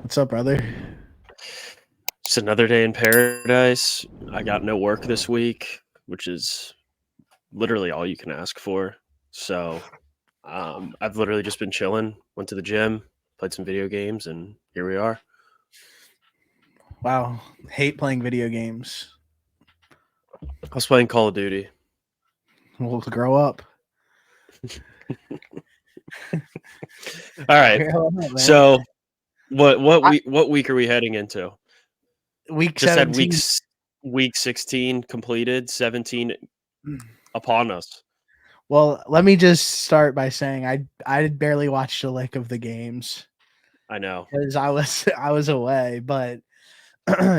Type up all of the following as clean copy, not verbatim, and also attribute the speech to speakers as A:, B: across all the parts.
A: What's up, brother?
B: Just another day in paradise. I got no work this week, which is literally all you can ask for. So I've literally just been chilling, went to the gym, played some video games, and here we are.
A: Wow, hate playing video games.
B: I was playing Call of Duty.
A: We'll grow up.
B: All right.
A: Grow up, man.
B: So what
A: I-
B: week are we heading into?
A: Week
B: Just had
A: 17.
B: week 16 completed, 17 upon us.
A: Well, let me just start by saying I barely watched a lick of the games
B: I know.
A: because I was away. But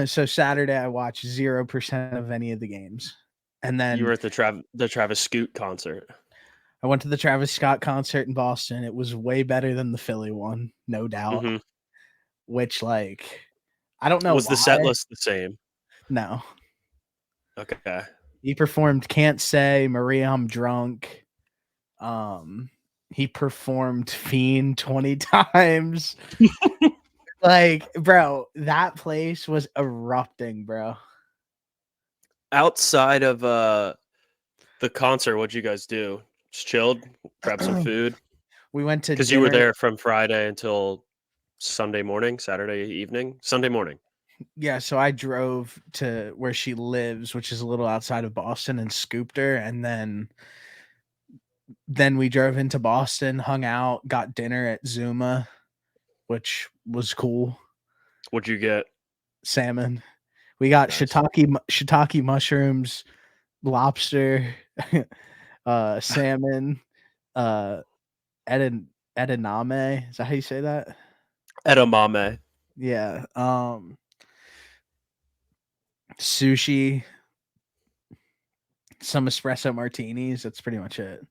A: so Saturday I watched 0% of any of the games, and
B: You
A: then
B: were at the Travis Scoot concert.
A: I went to the Travis Scott concert in Boston. It was way better than the Philly one, no doubt.
B: hmm
A: Which I don't know
B: Was the set
A: why.
B: list the same?
A: No,
B: Okay.
A: he performed "Can't Say," "Maria, I'm Drunk." He performed "Fiend" 20 times. Like, bro, that place was erupting, bro.
B: Outside of the concert, what'd you guys do? Just chilled, grab some food?
A: We went to
B: Because you were
A: dinner.
B: there from Friday until Sunday morning, Saturday evening, Sunday morning.
A: Yeah, so I drove to where she lives, which is a little outside of Boston, and scooped her, and then we drove into Boston, hung out, got dinner at Zuma, which was cool.
B: What'd you get?
A: Salmon. We got
B: Nice.
A: shiitake mushrooms, lobster, salmon, uh, edamame. Is that how you say that?
B: Edamame.
A: Yeah. Sushi, some espresso martinis. That's pretty much it.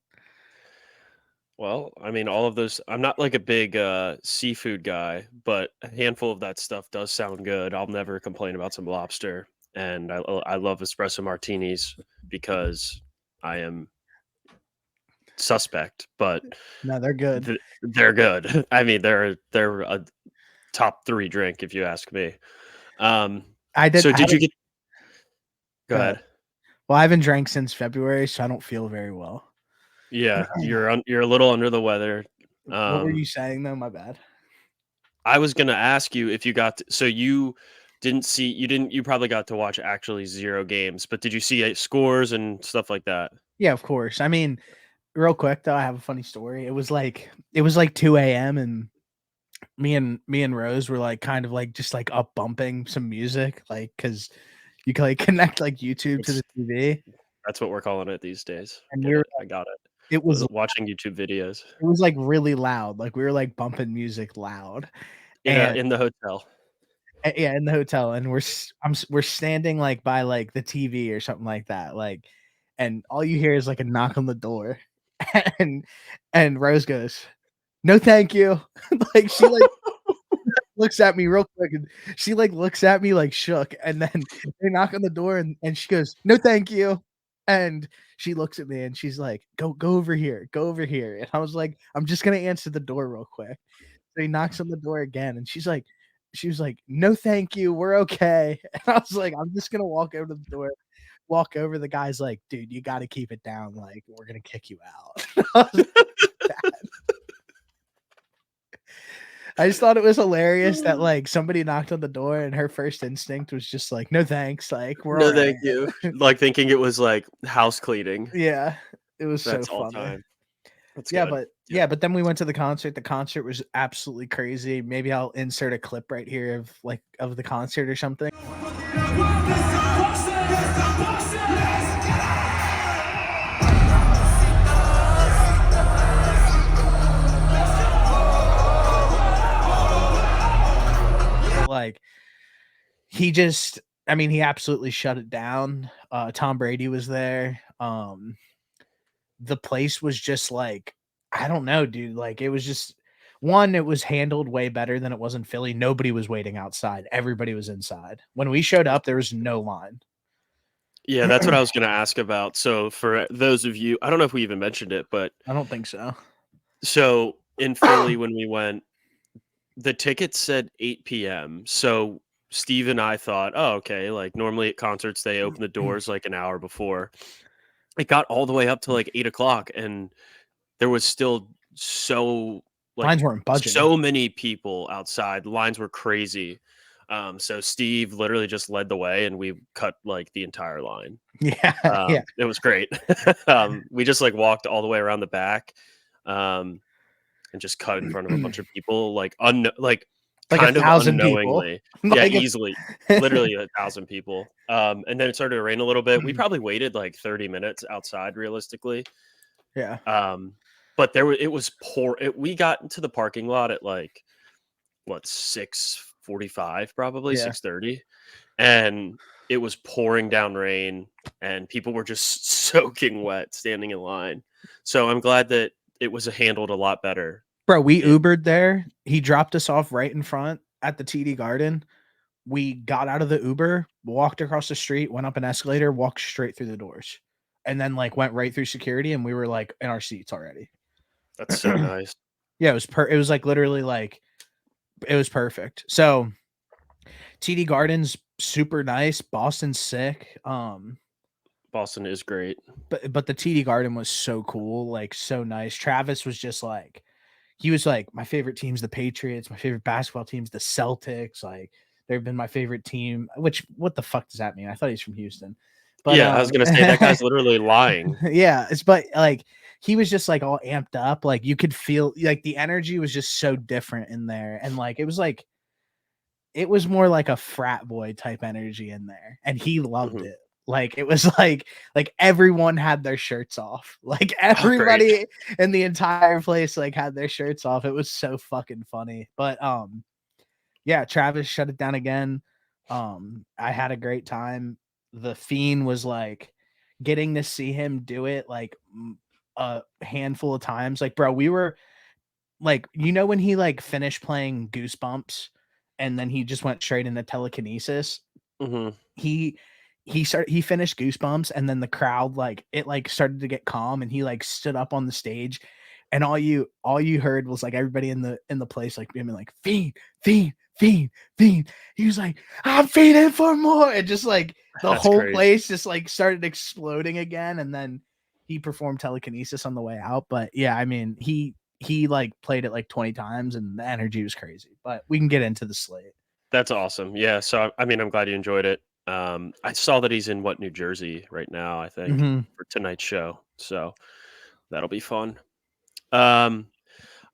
B: Well, I mean, all of those. I'm not like a big seafood guy, but a handful of that stuff does sound good. I'll never complain about some lobster, and I love espresso martinis because I am suspect, but
A: No, they're good.
B: they're good. I mean, they're a top 3 drink if you ask me. Um,
A: I did.
B: so
A: I
B: did you
A: haven't.
B: get? Go
A: Go ahead.
B: ahead.
A: Well, I haven't drank since February, so I don't feel very well.
B: Yeah, you're a little under the weather.
A: What were
B: Um,
A: you saying though? My bad.
B: I was gonna ask you if you got so you probably got to watch actually 0 games, but did you see scores and stuff like that?
A: Yeah, of course. I mean, real quick though, I have a funny story. It was like 2 a.m. and me and Rose were like kind of like just like up bumping some music, like because you can like connect like YouTube to
B: It's
A: the TV,
B: That's what we're calling it these days.
A: and
B: Get it? I got it.
A: it was
B: Watching YouTube videos
A: it was like really loud, like we were like bumping music loud, and
B: in the hotel.
A: yeah, in the hotel, and we're standing like by like the TV or something like that, like, and all you hear is like a knock on the door, and Rose goes, "No, thank you," like she like looks at me real quick and she like looks at me like shook, and then they knock on the door and she goes, "No, thank you." And she looks at me and she's like, Go over here, go over here." And I was like, "I'm just gonna answer the door real quick." So he knocks on the door again and she was like, "No, thank you, we're okay." And I was like, "I'm just gonna walk over to the door." Walk over, the guy's like, "Dude, you gotta keep it down, like, we're gonna kick you out." I was I just thought it was hilarious that like somebody knocked on the door and her first instinct was just like, "No thanks, like we're all
B: No,
A: right."
B: thank you. Like thinking it was like house cleaning.
A: Yeah, it was so
B: That's all
A: funny.
B: time. That's good. Yeah.
A: Yeah, but then we went to the concert. The concert was absolutely crazy. Maybe I'll insert a clip right here of like of the concert or something. Like he just I mean, he absolutely shut it down. Tom Brady was there. The place was just like, I don't know, dude. Like it was just one, it was handled way better than it was in Philly. Nobody was waiting outside. Everybody was inside. When we showed up, there was no line.
B: Yeah, that's what I was gonna ask about. So for those of you, I don't know if we even mentioned it, but
A: I don't think so.
B: so in Philly when we went, The ticket said 8 p.m. So Steve and I thought, oh, okay. Like normally at concerts, they open the doors like an hour before. It got all the way up to like 8 o'clock, and there was still like
A: Lines weren't budging.
B: so many people outside. The lines were crazy. So Steve literally just led the way, and we cut like the entire line.
A: Yeah, yeah.
B: It was great. We just like walked all the way around the back. Um, and just cut in front of a bunch of people, like like
A: Like a
B: kind of
A: thousand people.
B: unknowingly. Yeah,
A: Like
B: easily, literally 1,000 people. And then it started to rain a little bit. We probably waited like 30 minutes outside, realistically.
A: yeah,
B: But it was poor. We got into the parking lot at like what 6:45, probably
A: yeah.
B: 6:30, and it was pouring down rain, and people were just soaking wet standing in line. So I'm glad that it was handled a lot better.
A: Bro, we
B: It
A: Ubered there. He dropped us off right in front at the TD Garden. We got out of the Uber, walked across the street, went up an escalator, walked straight through the doors, and then like went right through security, and we were like in our seats already.
B: That's so nice.
A: Yeah, it was like literally like it was perfect. So TD Garden's super nice. Boston's sick.
B: Boston is great.
A: But the TD Garden was so cool, like so nice. Travis was just like he was like my favorite team's the Patriots, my favorite basketball team's the Celtics. Like they've been my favorite team. Which what the fuck does that mean? I thought he's from Houston. But
B: Yeah, I was gonna say that guy's literally lying.
A: yeah, but like he was just like all amped up. Like you could feel like the energy was just so different in there. And like it was more like a frat boy type energy in there. And he loved
B: Mhm.
A: it. Like it was like everyone had their shirts off. Like
B: Oh, great.
A: everybody in the entire place like had their shirts off. It was so fucking funny. But yeah, Travis shut it down again. I had a great time. The Fiend was like getting to see him do it like a handful of times. Like, bro, we were like, you know, when he like finished playing Goosebumps and then he just went straight into telekinesis.
B: Mhm.
A: He he finished Goosebumps and then the crowd like it like started to get calm and he like stood up on the stage and all you heard was like everybody in the place like being like fiend, fiend, fiend, fiend. He was like, I'm feeding for more. And just like the
B: That's
A: whole
B: crazy.
A: place just like started exploding again. And then he performed telekinesis on the way out. But yeah, I mean, he like played it like 20 times and the energy was crazy. But we can get into the slate.
B: That's awesome. Yeah, so, I mean, I'm glad you enjoyed it. I saw that he's in New Jersey right now, I think,
A: Mhm.
B: for tonight's show, so that'll be fun. Um,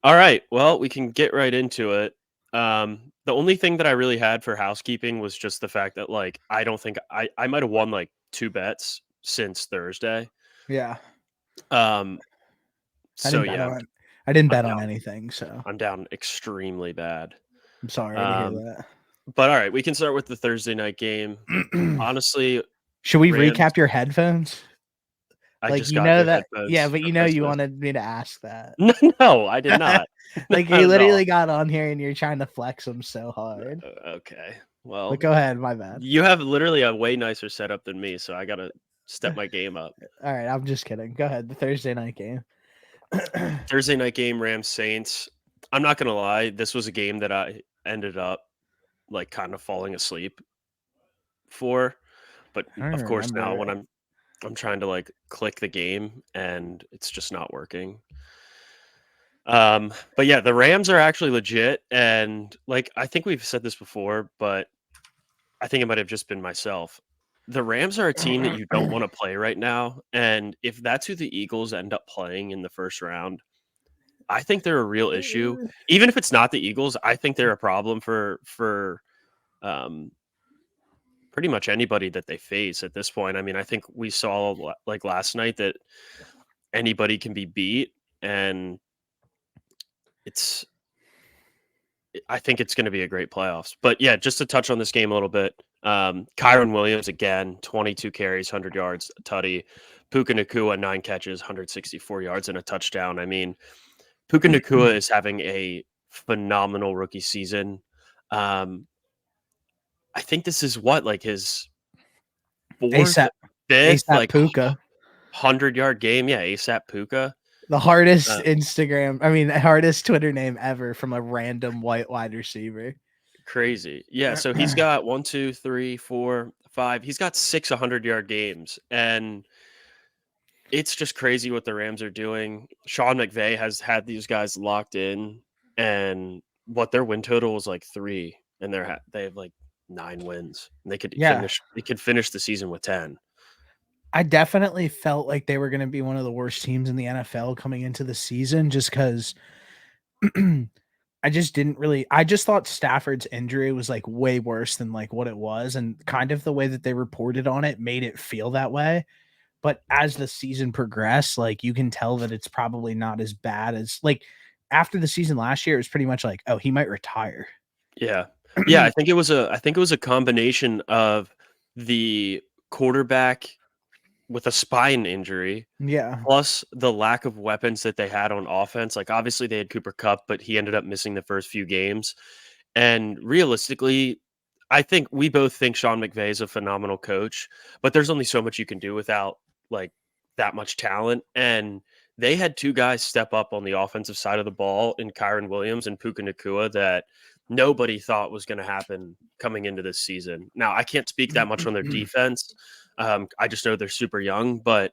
B: alright, well, we can get right into it. The only thing that I really had for housekeeping was just the fact that, like, I don't think I might have won, like, 2 bets since Thursday.
A: Yeah.
B: Um,
A: I
B: so,
A: didn't bet
B: yeah,
A: on I didn't
B: I'm
A: bet on
B: down
A: anything, so
B: I'm down extremely bad.
A: I'm sorry to hear
B: Um,
A: that.
B: but alright, we can start with the Thursday night game. Honestly,
A: Should we
B: Rams
A: recap your headphones?
B: I
A: Like,
B: just
A: you
B: got
A: know
B: new
A: that yeah,
B: headphones
A: but
B: for
A: you know you
B: Christmas.
A: wanted me to ask that.
B: No, no, I did not.
A: Like,
B: Not
A: you
B: at all.
A: literally got on here and you're trying to flex them so hard.
B: Okay.
A: But
B: Well,
A: go ahead, my bad.
B: you have literally a way nicer setup than me, so I gotta step my game up.
A: Alright, I'm just kidding. Go ahead, the Thursday night game.
B: Thursday night game, Rams Saints. I'm not gonna lie, this was a game that I ended up like kind of falling asleep for. But
A: I don't
B: of course now
A: remember.
B: when I'm trying to like click the game and it's just not working. But yeah, the Rams are actually legit, and like I think we've said this before, but I think it might have just been myself. The Rams are a team that you don't want to play right now, and if that's who the Eagles end up playing in the first round, I think they're a real issue. Even if it's not the Eagles, I think they're a problem for um, pretty much anybody that they face at this point. I mean, I think we saw like last night that anybody can be beat, and it's I think it's going to be a great playoffs. But yeah, just to touch on this game a little bit, Kyron Williams again, 22 carries, 100 yards, a tutty. Puka Nakua, 9 catches, 164 yards, and a touchdown. I mean, Puka Nakua is having a phenomenal rookie season. Um, I think this is like his fourth,
A: ASAP
B: fifth,
A: ASAP
B: like
A: Puka.
B: 100-yard game. Yeah, ASAP Puka.
A: The hardest
B: Uh,
A: hardest Twitter name ever from a random white wide receiver.
B: Crazy. Yeah, so he's got 1, 2, 3, 4, 5. He's got 6 100-yard games, and it's just crazy what the Rams are doing. Sean McVay has had these guys locked in, and what their win total was like 3, and they have like 9 wins. And
A: Yeah,
B: they could finish the season with 10.
A: I definitely felt like they were gonna be one of the worst teams in the NFL coming into the season just because I just thought Stafford's injury was, like, way worse than, like, what it was, and kind of the way that they reported on it made it feel that way, but as the season progressed, like, you can tell that it's probably not as bad as like, after the season last year, it was pretty much like, "Oh, he might retire."
B: Yeah. Yeah, I think it was a combination of the quarterback with a spine injury,
A: Yeah.
B: plus the lack of weapons that they had on offense. Like, obviously, they had Cooper Cup, but he ended up missing the first few games. And realistically, I think we both think Sean McVay is a phenomenal coach, but there's only so much you can do without like that much talent. And they had two guys step up on the offensive side of the ball in Kyron Williams and Puka Nakua that nobody thought was going to happen coming into this season. Now, I can't speak that much on their defense. I just know they're super young, but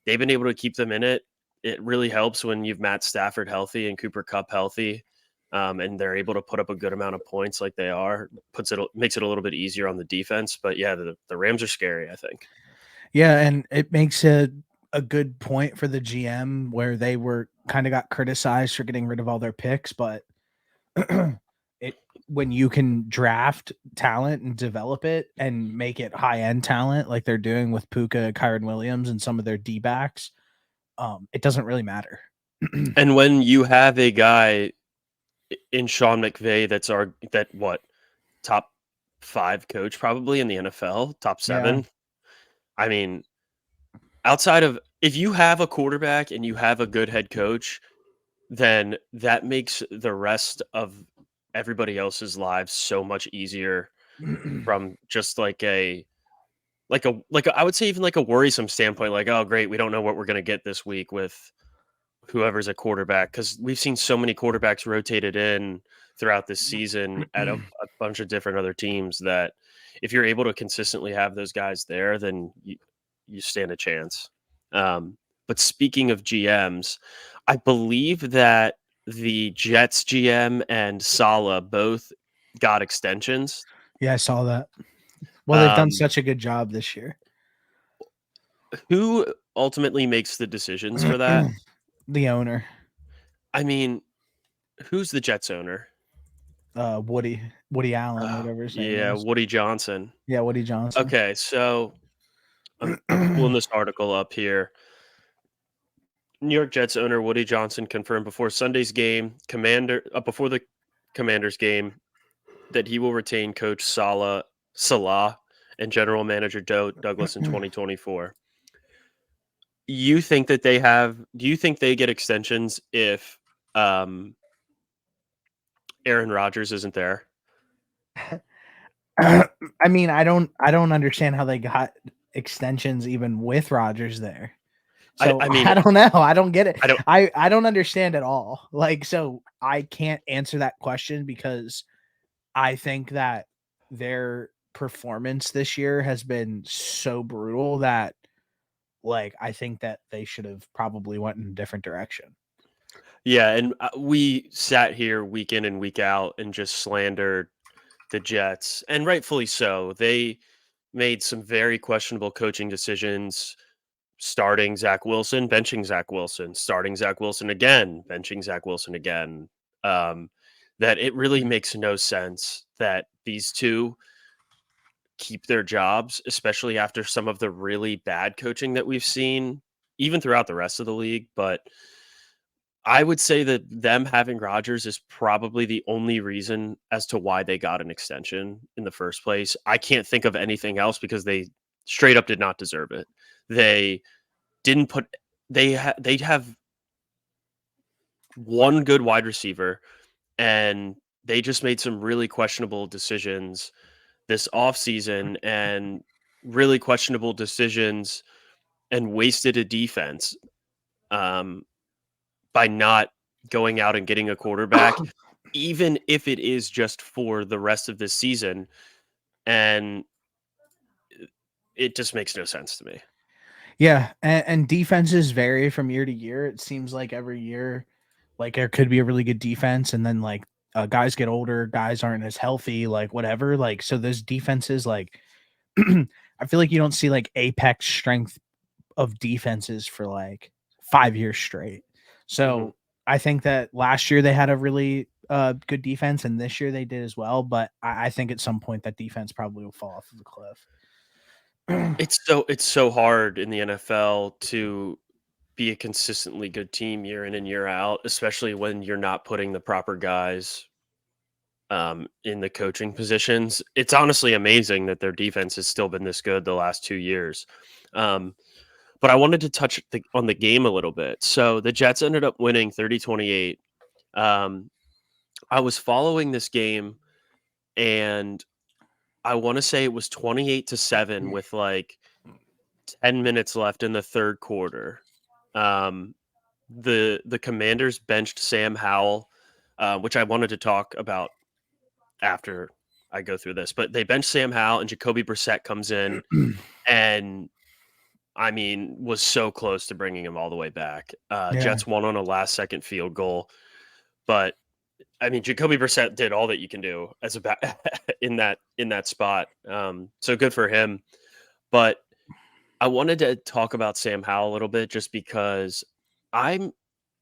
B: they've been able to keep them in it. It really helps when you've Matt Stafford healthy and Cooper Cup healthy, and they're able to put up a good amount of points like they are. Makes it a little bit easier on the defense. But yeah, the Rams are scary, I think.
A: Yeah, and it makes a good point for the GM where they were kinda got criticized for getting rid of all their picks, but it when you can draft talent and develop it and make it high-end talent like they're doing with Puka, Kyron Williams, and some of their D-backs, it doesn't really matter.
B: And when you have a guy in Sean McVay that what top 5 coach probably in the NFL, top
A: Yeah.
B: 7. I mean, outside of if you have a quarterback and you have a good head coach, then that makes the rest of everybody else's lives so much easier from just I would say even like a worrisome standpoint, like, oh great, we don't know what we're gonna get this week with whoever's a quarterback, because we've seen so many quarterbacks rotated in throughout this season at a bunch of different other teams that if you're able to consistently have those guys there, then you stand a chance. But speaking of GMs, I believe that the Jets GM and Sala both got extensions.
A: Yeah, I saw that. Well, they've done
B: Um,
A: such a good job this year.
B: who ultimately makes the decisions for that?
A: The owner,
B: I mean, who's the Jets owner?
A: Woody Allen or whatever his name
B: Yeah,
A: is.
B: Woody Johnson.
A: Yeah, Woody Johnson.
B: Okay, so I'm pulling this article up here. New York Jets owner Woody Johnson confirmed before Sunday's game, before the Commanders game, that he will retain coach Salah and general manager Joe Douglas in 2024. You think that do you think they get extensions if um Aaron Rodgers isn't there?
A: I don't understand how they got extensions even with Rodgers there. So
B: I mean,
A: I don't know. I don't get it.
B: I don't
A: I don't understand at all. Like, so I can't answer that question because I think that their performance this year has been so brutal that like I think that they should have probably went in a different direction.
B: Yeah, and we sat here week in and week out and just slandered the Jets, and rightfully so. They made some very questionable coaching decisions, starting Zach Wilson, benching Zach Wilson, starting Zach Wilson again, benching Zach Wilson again. Um, that it really makes no sense that these two keep their jobs, especially after some of the really bad coaching that we've seen, even throughout the rest of the league. But I would say that them having Rodgers is probably the only reason as to why they got an extension in the first place. I can't think of anything else because they straight up did not deserve it. They didn't put they have one good wide receiver, and they just made some really questionable decisions this offseason and really questionable decisions and wasted a defense. Um, by not going out and getting a quarterback, even if it is just for the rest of this season, and it just makes no sense to me.
A: Yeah, and defenses vary from year to year. It seems like every year, like there could be a really good defense, and then like guys get older, guys aren't as healthy, like whatever. Like so, those defenses, like I feel like you don't see like apex strength of defenses for like 5 years straight.
B: Mhm.
A: So I think that last year they had a really good defense, and this year they did as well. But I think at some point that defense probably will fall off of the cliff.
B: It's so hard in the NFL to be a consistently good team year in and year out, especially when you're not putting the proper guys in the coaching positions. It's honestly amazing that their defense has still been this good the last 2 years. Um, but I wanted to touch on the game a little bit. So the Jets ended up winning 30-28. Um, I was following this game, and I want to say it was 28-7 with like 10 minutes left in the third quarter. Um, the Commanders benched Sam Howell, which I wanted to talk about after I go through this, but they benched Sam Howell and Jacoby Brissett comes in and I mean was so close to bringing him all the way back.
A: Yeah,
B: Jets won on a last second field goal, but I mean Jacoby Brissett did all that you can do as a in that spot. So good for him. But I wanted to talk about Sam Howell a little bit just because I'm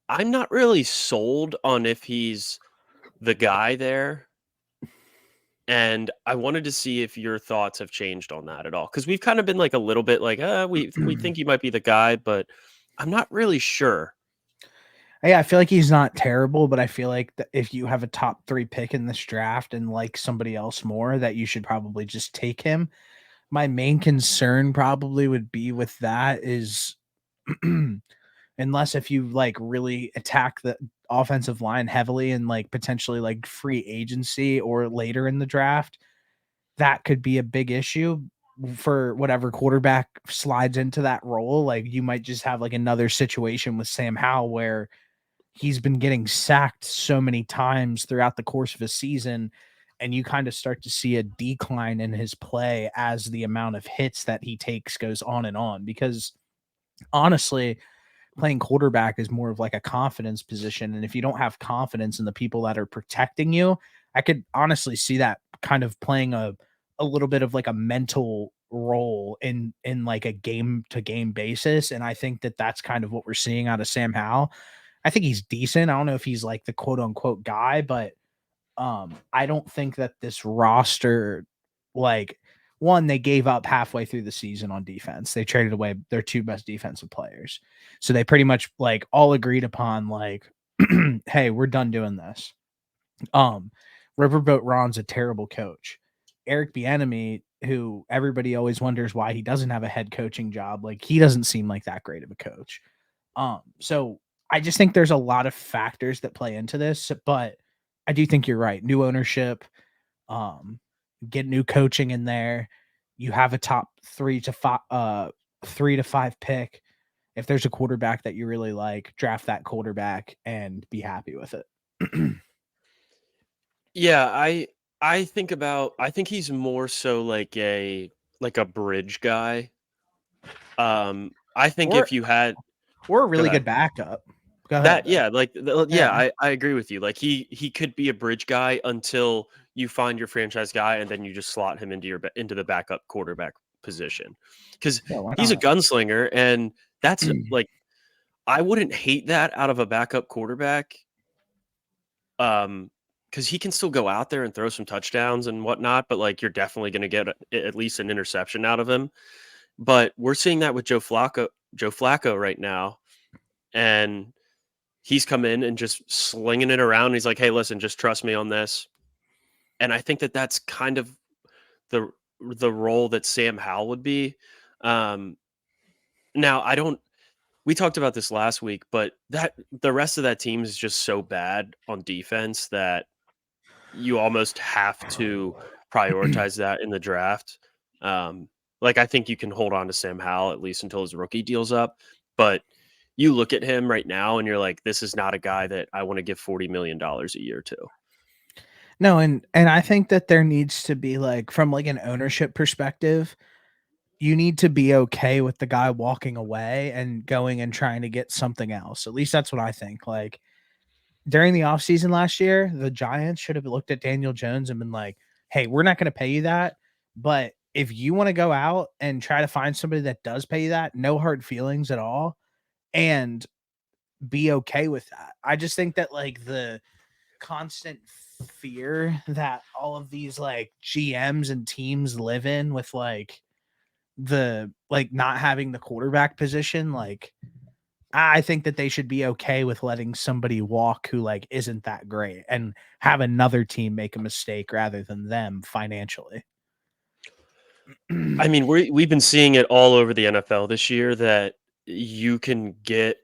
B: I'm not really sold on if he's the guy there. And I wanted to see if your thoughts have changed on that at all, because we've kind of been like a little bit like, we think he might be the guy, but I'm not really sure.
A: yeah, I feel like he's not terrible, but I feel like that if you have a top 3 pick in this draft and like somebody else more, that you should probably just take him. My main concern probably would be with that is unless if you like really attack the offensive line heavily and like potentially like free agency or later in the draft, that could be a big issue for whatever quarterback slides into that role. Like you might just have like another situation with Sam Howell where he's been getting sacked so many times throughout the course of a season, and you kind of start to see a decline in his play as the amount of hits that he takes goes on, because honestly, playing quarterback is more of like a confidence position, and if you don't have confidence in the people that are protecting you, I could honestly see that kind of playing a little bit of like a mental role in like a game to game basis, and I think that that's kind of what we're seeing out of Sam Howell. I think he's decent. I don't know if he's like the quote unquote guy, but I don't think that this roster, like, one, they gave up halfway through the season on defense. They traded away their 2 best defensive players. So they pretty much like all agreed upon like, hey, we're done doing this. Um, Riverboat Ron's a terrible coach. Eric Bieniemy, who everybody always wonders why he doesn't have a head coaching job, like he doesn't seem like that great of a coach. So I just think there's a lot of factors that play into this, but I do think you're right. New ownership, um, get new coaching in there. You have a top 3 to 5 pick. If there's a quarterback that you really like, draft that quarterback and be happy with it.
B: Yeah, I think he's more so like a bridge guy. I think
A: or
B: if you had
A: or a
B: go
A: really
B: ahead.
A: good backup. Go ahead
B: That
A: though.
B: yeah,
A: Yeah.
B: I agree with you. Like he could be a bridge guy until you find your franchise guy, and then you just slot him into the backup quarterback position, because
A: Yeah, why
B: he's a
A: not?
B: gunslinger, and that's like I wouldn't hate that out of a backup quarterback, because he can still go out there and throw some touchdowns and whatnot. But like you're definitely going to get at least an interception out of him. But we're seeing that with Joe Flacco right now, and he's come in and just slinging it around. He's like, "Hey, listen, just trust me on this." And I think that that's kind of the the role that Sam Howell would be. Um, now, I don't. We talked about this last week, but that the rest of that team is just so bad on defense that you almost have to prioritize that in the draft. Um, like I think you can hold on to Sam Howell at least until his rookie deal's up, but you look at him right now and you're like, this is not a guy that I want to give $40 million a year to.
A: No, and I think that there needs to be, like, from, like, an ownership perspective, you need to be okay with the guy walking away and going and trying to get something else. At least that's what I think. Like, during the offseason last year, the Giants should have looked at Daniel Jones and been like, "Hey, we're not gonna pay you that, but if you wanna go out and try to find somebody that does pay you that, no hard feelings at all, and be okay with that." I just think that, like, the constant fear that all of these, like, GMs and teams live in with, like, not having the quarterback position, like, I think that they should be okay with letting somebody walk who, like, isn't that great and have another team make a mistake rather than them financially.
B: I mean, we've been seeing it all over the NFL this year that you can get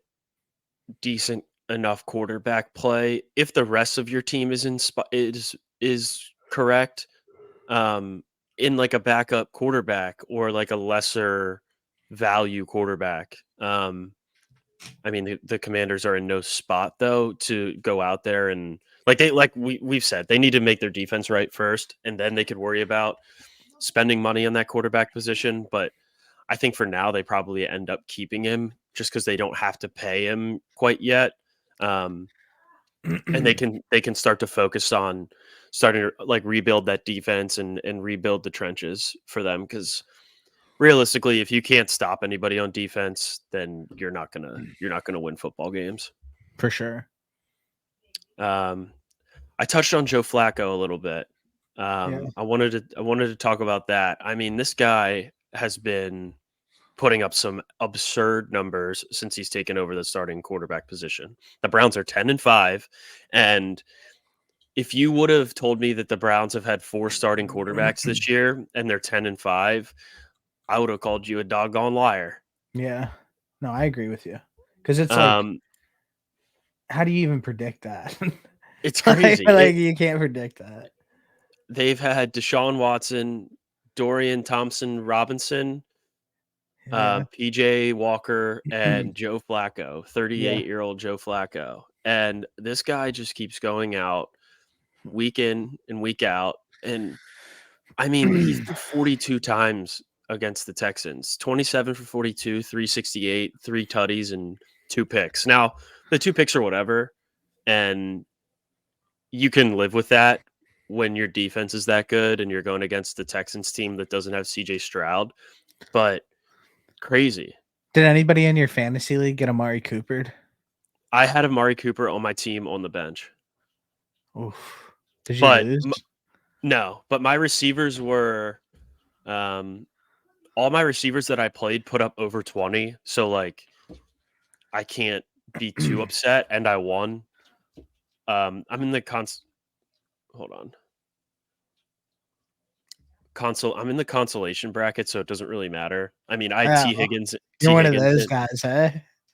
B: decent enough quarterback play if the rest of your team is correct, um, in like a backup quarterback or like a lesser value quarterback. I mean, the Commanders are in no spot though to go out there and we've said they need to make their defense right first, and then they could worry about spending money on that quarterback position. But I think for now they probably end up keeping him just because they don't have to pay him quite yet, um, and they can start to focus on starting to like rebuild that defense and rebuild the trenches for them because realistically, if you can't stop anybody on defense, then you're not gonna win football games.
A: For sure.
B: Um, I touched on Joe Flacco a little bit.
A: Yeah.
B: I wanted to talk about that. I mean, this guy has been putting up some absurd numbers since he's taken over the starting quarterback position. The Browns are 10-5, and if you would have told me that the Browns have had 4 starting quarterbacks this year and they're 10-5, I would have called you a doggone liar.
A: Yeah. No, I agree with you because it's like,
B: Um,
A: how do you even predict that?
B: it's
A: Like
B: crazy.
A: like, you can't predict that.
B: They've had Deshaun Watson, Dorian Thompson Robinson,
A: Yeah.
B: PJ Walker, and Joe Flacco,
A: Yeah.
B: 38-year-old Joe Flacco. And this guy just keeps going out week in and week out. And I mean, he threw 42 times against the Texans, 27 for 42, 368, 3 tutties, and 2 picks. Now, the 2 picks are whatever. And you can live with that when your defense is that good and you're going against the Texans team that doesn't have CJ Stroud, but crazy.
A: Did anybody in your fantasy league get Amari Coopered?
B: I had Amari Cooper on my team on the bench,
A: Oof. Did you
B: but
A: lose?
B: no, but my receivers were um all my receivers that I played put up over 20, so like I can't be too upset and I won. I'm in the hold on. I'm in the consolation bracket, so it doesn't really matter. I mean, I had
A: Oh, you're
B: T
A: one of
B: Higgins
A: those
B: in.
A: guys, eh?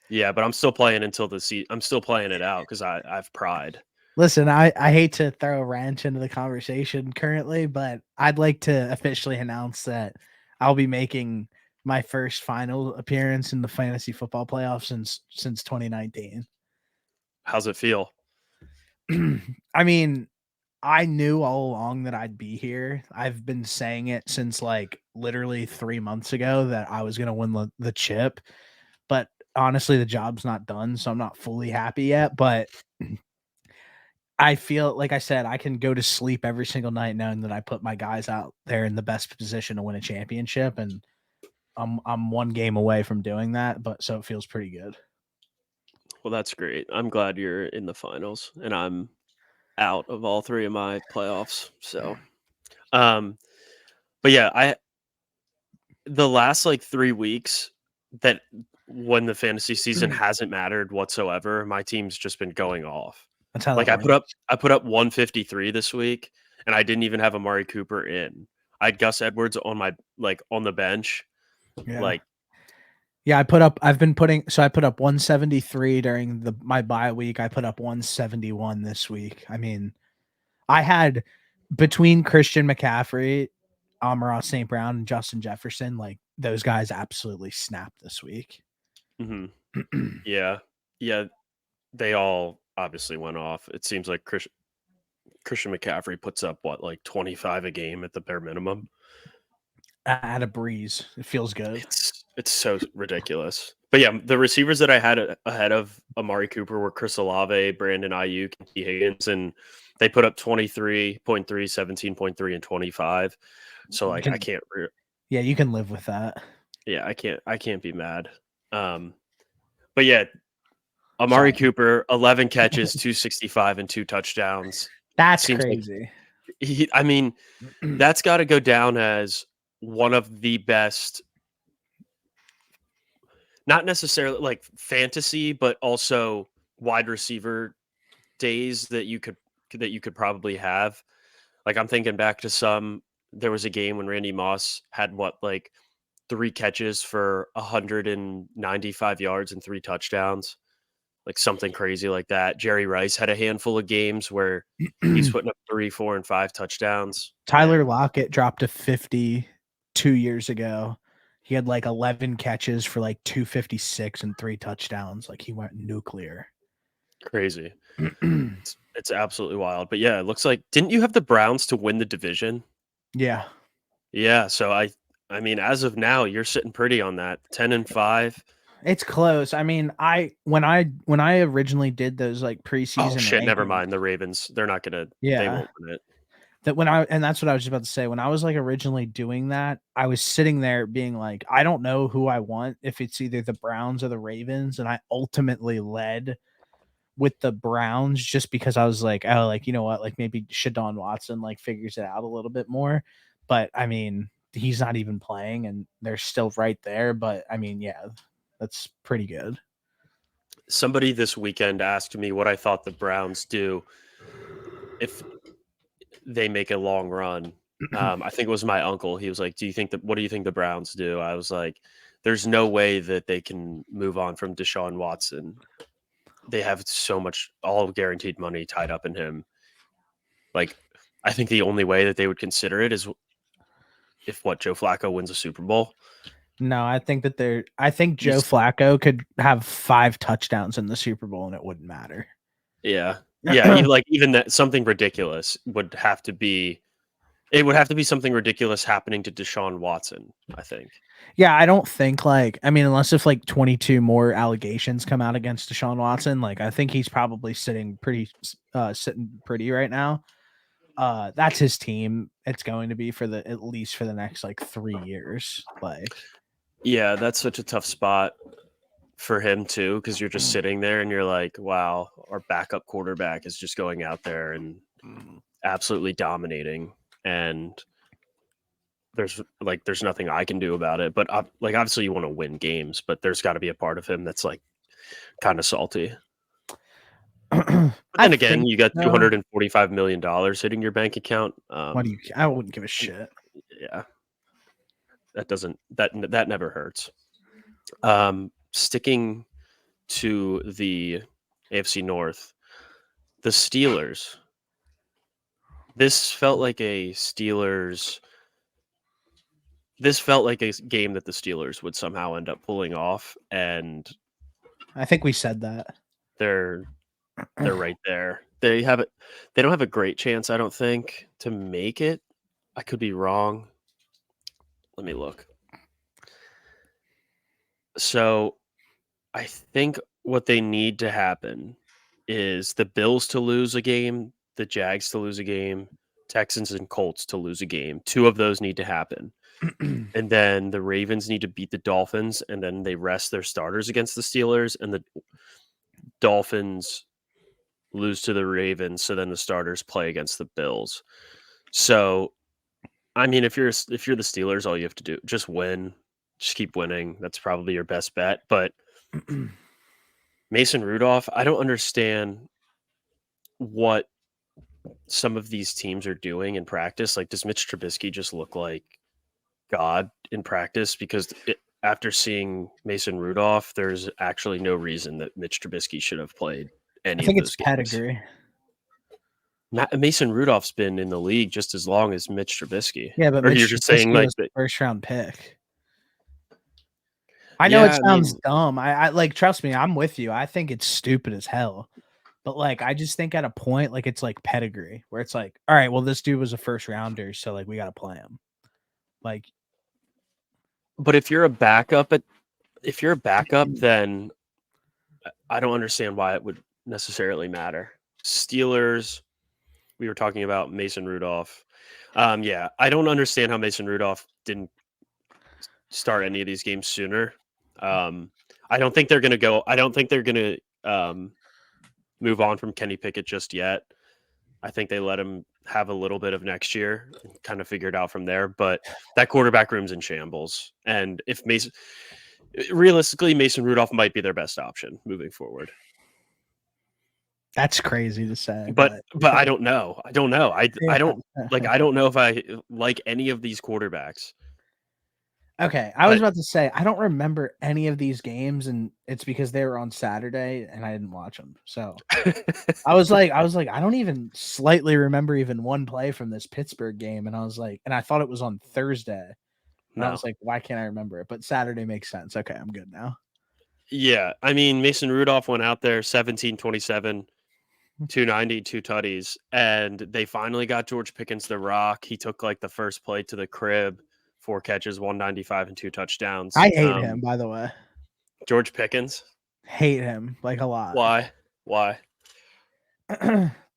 B: Yeah, but I'm still playing until I'm still playing it out because I've pride.
A: Listen, I hate to throw a wrench into the conversation currently, but I'd like to officially announce that I'll be making my first final appearance in the fantasy football playoffs since 2019.
B: How's it feel?
A: I mean, I knew all along that I'd be here. I've been saying it since like literally 3 months ago that I was gonna win the chip, but honestly, the job's not done, so I'm not fully happy yet. But I feel like I said, I can go to sleep every single night knowing that I put my guys out there in the best position to win a championship, and I'm one game away from doing that, but so it feels pretty good.
B: Well, that's great. I'm glad you're in the finals and I'm out of all 3 of my playoffs. So, um, but yeah, I the last like 3 weeks that when the fantasy season hasn't mattered whatsoever, my team's just been going off.
A: That's how
B: Like
A: that works.
B: I put up 153 this week, and I didn't even have Amari Cooper in. I had Gus Edwards on my on the bench.
A: Yeah.
B: Like,
A: Yeah, I put up 173 during my bye week. I put up 171 this week. I mean, I had between Christian McCaffrey, Amon-Ra St. Brown, and Justin Jefferson, like those guys absolutely snapped this week.
B: mhm. Yeah. Yeah, they all obviously went off. It seems like Christian McCaffrey puts up what, like 25 a game at the bare minimum.
A: At a breeze. It feels good.
B: It's so ridiculous. But yeah, the receivers that I had ahead of Amari Cooper were Chris Olave, Brandon Ayuk, and T. Higgins, and they put up 23.3, 17.3, and 25. So
A: You
B: like I
A: can
B: can't
A: yeah, you can live with that.
B: yeah, I can't be mad. Um but yeah, Amari
A: Sorry.
B: Cooper, 11 catches, 265 and 2 touchdowns.
A: That's
B: Seems like
A: crazy.
B: I mean, that's got to go down as one of the best, not necessarily like fantasy, but also wide receiver days that you could probably have. Like I'm thinking back to there was a game when Randy Moss had what, like 3 catches for 195 yards and 3 touchdowns, like something crazy like that. Jerry Rice had a handful of games where he's putting up 3, 4, and 5 touchdowns,
A: Tyler
B: and
A: Lockett dropped to 50 2 years ago. He had like 11 catches for like 256 and 3 touchdowns. Like he went nuclear.
B: crazy. It's absolutely wild. But yeah, it looks like, didn't you have the Browns to win the division?
A: Yeah.
B: Yeah, so I mean, as of now, you're sitting pretty on that 10-5.
A: It's close. I mean, when I originally did those like
B: Oh
A: preseason
B: shit, never
A: rankings,
B: mind. The Ravens, they
A: yeah,
B: won't win it.
A: that's what I was about to say. When I was like originally doing that, I was sitting there being like, I don't know who I want if it's either the Browns or the Ravens, and I ultimately led with the Browns just because I was like, oh, like you know what, like maybe Shadon Watson like figures it out a little bit more. But I mean, he's not even playing, and they're still right there. But I mean, yeah, that's pretty good.
B: Somebody this weekend asked me what I thought the Browns do if they make a long run. I think it was my uncle. He was like, what do you think the Browns do?" I was like, "There's no way that they can move on from Deshaun Watson. They have so much all guaranteed money tied up in him. Like, I think the only way that they would consider it is if Joe Flacco wins a Super Bowl."
A: No, I think Joe
B: He's
A: Flacco could have 5 touchdowns in the Super Bowl and it wouldn't matter.
B: Yeah. Yeah, even that, something ridiculous would have to be it would have to be something ridiculous happening to Deshaun Watson, I think.
A: Yeah, I don't think like I mean, unless if like 22 more allegations come out against Deshaun Watson, like I think he's probably sitting pretty right now. That's his team. It's going to be for the at least for the next like 3 years. Like
B: Yeah, that's such a tough spot for him too, because you're just sitting there and you're like, wow, our backup quarterback is just going out there and absolutely dominating. And there's nothing I can do about it. But like obviously you want to win games, but there's got to be a part of him that's like kind of salty. But
A: I
B: then again,
A: think
B: you got
A: no.
B: $245 million hitting your bank account.
A: What do you I wouldn't give a shit.
B: Yeah, that never hurts. Sticking to the AFC North, the Steelers. This felt like a Steelers. This felt like a game that the Steelers would somehow end up pulling off, and
A: I think we said that.
B: they're they're right there. They have it. They don't have a great chance, I don't think, to make it. I could be wrong. Let me look. So I think what they need to happen is the Bills to lose a game, the Jags to lose a game, Texans and Colts to lose a game. Two of those need to happen. And then the Ravens need to beat the Dolphins, and then they rest their starters against the Steelers, and the Dolphins lose to the Ravens, so then the starters play against the Bills. So, I mean, if you're the Steelers, all you have to do just win, just keep winning. That's probably your best bet. But Mason Rudolph, I don't understand what some of these teams are doing in practice. Like, does Mitch Trubisky just look like God in practice? Because after seeing Mason Rudolph, there's actually no reason that Mitch Trubisky should have played
A: I
B: any of
A: think it's
B: those games.
A: pedigree.
B: Mason Rudolph's been in the league just as long as Mitch Trubisky.
A: Yeah, but
B: Or you're
A: Mitch
B: just saying
A: Trubisky
B: like
A: was
B: that?
A: first round pick. I know it
B: Yeah, I
A: sounds
B: mean,
A: dumb. I like, trust me, I'm with you. I think it's stupid as hell. But, like, I just think at a point, like, it's like pedigree, where it's like, "All right, well, this dude was a first rounder, so, like, we gotta play him." Like,
B: but if you're a backup, then I don't understand why it would necessarily matter. Steelers, we were talking about Mason Rudolph. Yeah, I don't understand how Mason Rudolph didn't start any of these games sooner. Um, I don't think they're gonna go. I don't think they're gonna move on from Kenny Pickett just yet. I think they let him have a little bit of next year and kind of figure it out from there. But that quarterback room's in shambles, and if Mason, realistically, Mason Rudolph might be their best option moving forward.
A: that's crazy to say,
B: But
A: but
B: I don't know. I don't know. I don't
A: yeah.
B: I don't know if I like any of these quarterbacks.
A: Okay, I was
B: But
A: about to say, I don't remember any of these games, and it's because they were on Saturday, and I didn't watch them. So, I was like, I don't even slightly remember even one play from this Pittsburgh game, and I was like, and I thought it was on Thursday, and I was
B: no.
A: like, "Why can't I remember it?" But Saturday makes sense. Okay, I'm good now.
B: Yeah, I mean, Mason Rudolph went out there 17-27, 290, 2 tutties, and they finally got George Pickens the rock. He took, like, the first play to the crib, 4 catches, 195, and 2 touchdowns.
A: I hate him, by the way.
B: George Pickens?
A: Hate him, like, a lot.
B: Why? Why?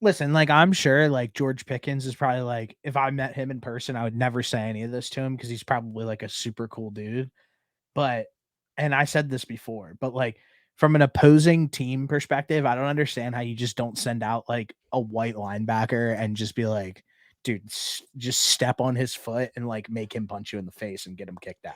A: Listen, like, I'm sure, like, George Pickens is probably, like, if I met him in person, I would never say any of this to him because he's probably, like, a super cool dude. But and I said this before, but, like, from an opposing team perspective, I don't understand how you just don't send out, like, a white linebacker and just be like, "Dude, just step on his foot and, like, make him punch you in the face and get him kicked out."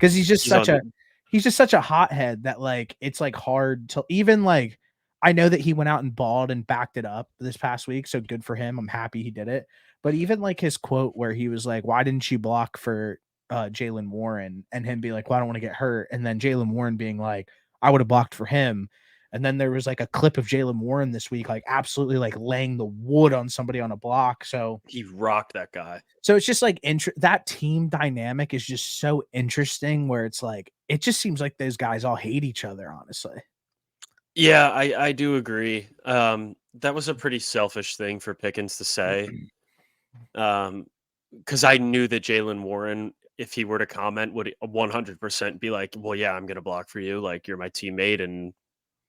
A: 'Cause
B: He's on the
A: he's just such a hothead that, like, it's, like, hard to even, like, I know that he went out and balled and backed it up this past week, so good for him, I'm happy he did it, but even, like, his quote where he was like, "Why didn't you block for, Jaylen Warren?" And him being like, "Well, I don't wanna get hurt," and then Jaylen Warren being like, "I would've blocked for him," and then there was, like, a clip of Jaylen Warren this week, like, absolutely, like, laying the wood on somebody on a block,
B: he rocked that guy.
A: so it's just like that team dynamic is just so interesting where it's like it just seems like those guys all hate each other, honestly.
B: Yeah, I do agree. That was a pretty selfish thing for Pickens to say. Um, because I knew that Jalen Warren, if he were to comment, would 100% be like, "Well, yeah, I'm gonna block for you. Like, you're my teammate, and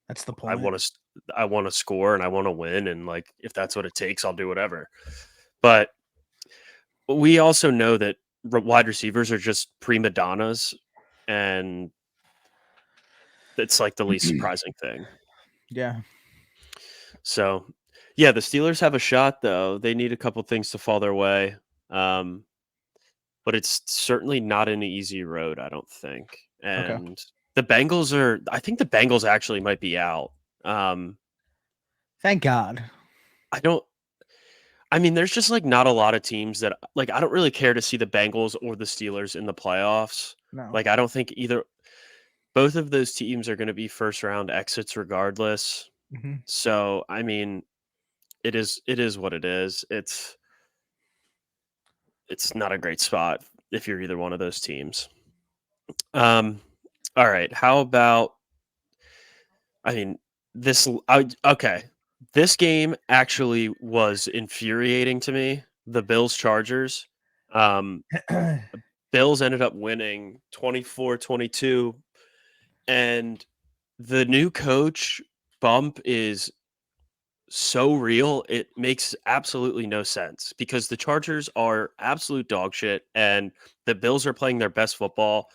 A: That's the
B: I
A: point.
B: want to, I want to score, and I want to win, and like, if that's what it takes, I'll do whatever." But we also know that wide receivers are just prima donnas, and it's like the least surprising thing.
A: Yeah.
B: So, yeah, the Steelers have a shot, though. They need a couple things to fall their way. Um, but it's certainly not an easy road, I don't think.
A: Okay.
B: And the Bengals are I think the Bengals actually might be out. Um,
A: Thank God.
B: I don't I mean, there's just like not a lot of teams that like I don't really care to see the Bengals or the Steelers in the playoffs.
A: No.
B: Like I don't think either both of those teams are going to be first round exits regardless.
A: Mhm.
B: So, I mean, it is what it is. It's not a great spot if you're either one of those teams. Um all right, how about I mean, okay. This game actually was infuriating to me. The Bills Chargers. Um, Bills ended up winning 24-22, and the new coach bump is so real. It makes absolutely no sense because the Chargers are absolute dog shit, and the Bills are playing their best football.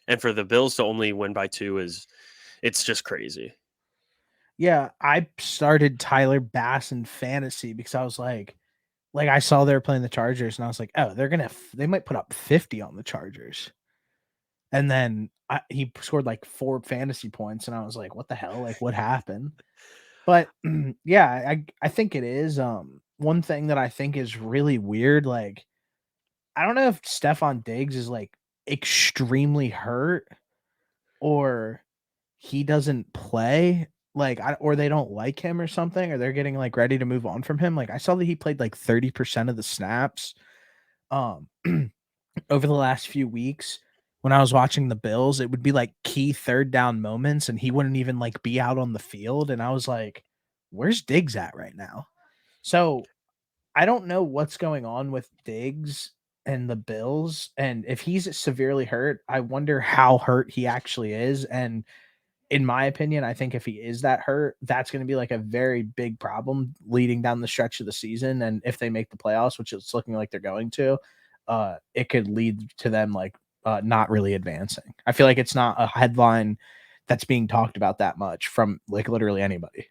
B: And for the Bills to only win by two is it's just crazy.
A: Yeah, I started Tyler Bass in fantasy because I was like, I saw they were playing the Chargers, and I was like, "Oh, they might put up 50 on the Chargers." And then he scored, like, 4 fantasy points, and I was like, "What the hell? Like, what happened?" But, yeah, I think it is, one thing that I think is really weird, like, I don't know if Stefan Diggs is, like, extremely hurt or he doesn't play, like, or they don't like him or something, or they're getting, like, ready to move on from him, like, I saw that he played, like, 30% of the snaps, um, over the last few weeks, when I was watching the Bills, it would be like key third down moments and he wouldn't even like be out on the field. And I was like, where's Diggs at right now? So I don't know what's going on with Diggs and the Bills. And if he's severely hurt, I wonder how hurt he actually is. And in my opinion, I think if he is that hurt, that's going to be like a very big problem leading down the stretch of the season. And if they make the playoffs, which it's looking like they're going to, it could lead to them like not really advancing. I feel like it's not a headline that's being talked about that much from like literally anybody.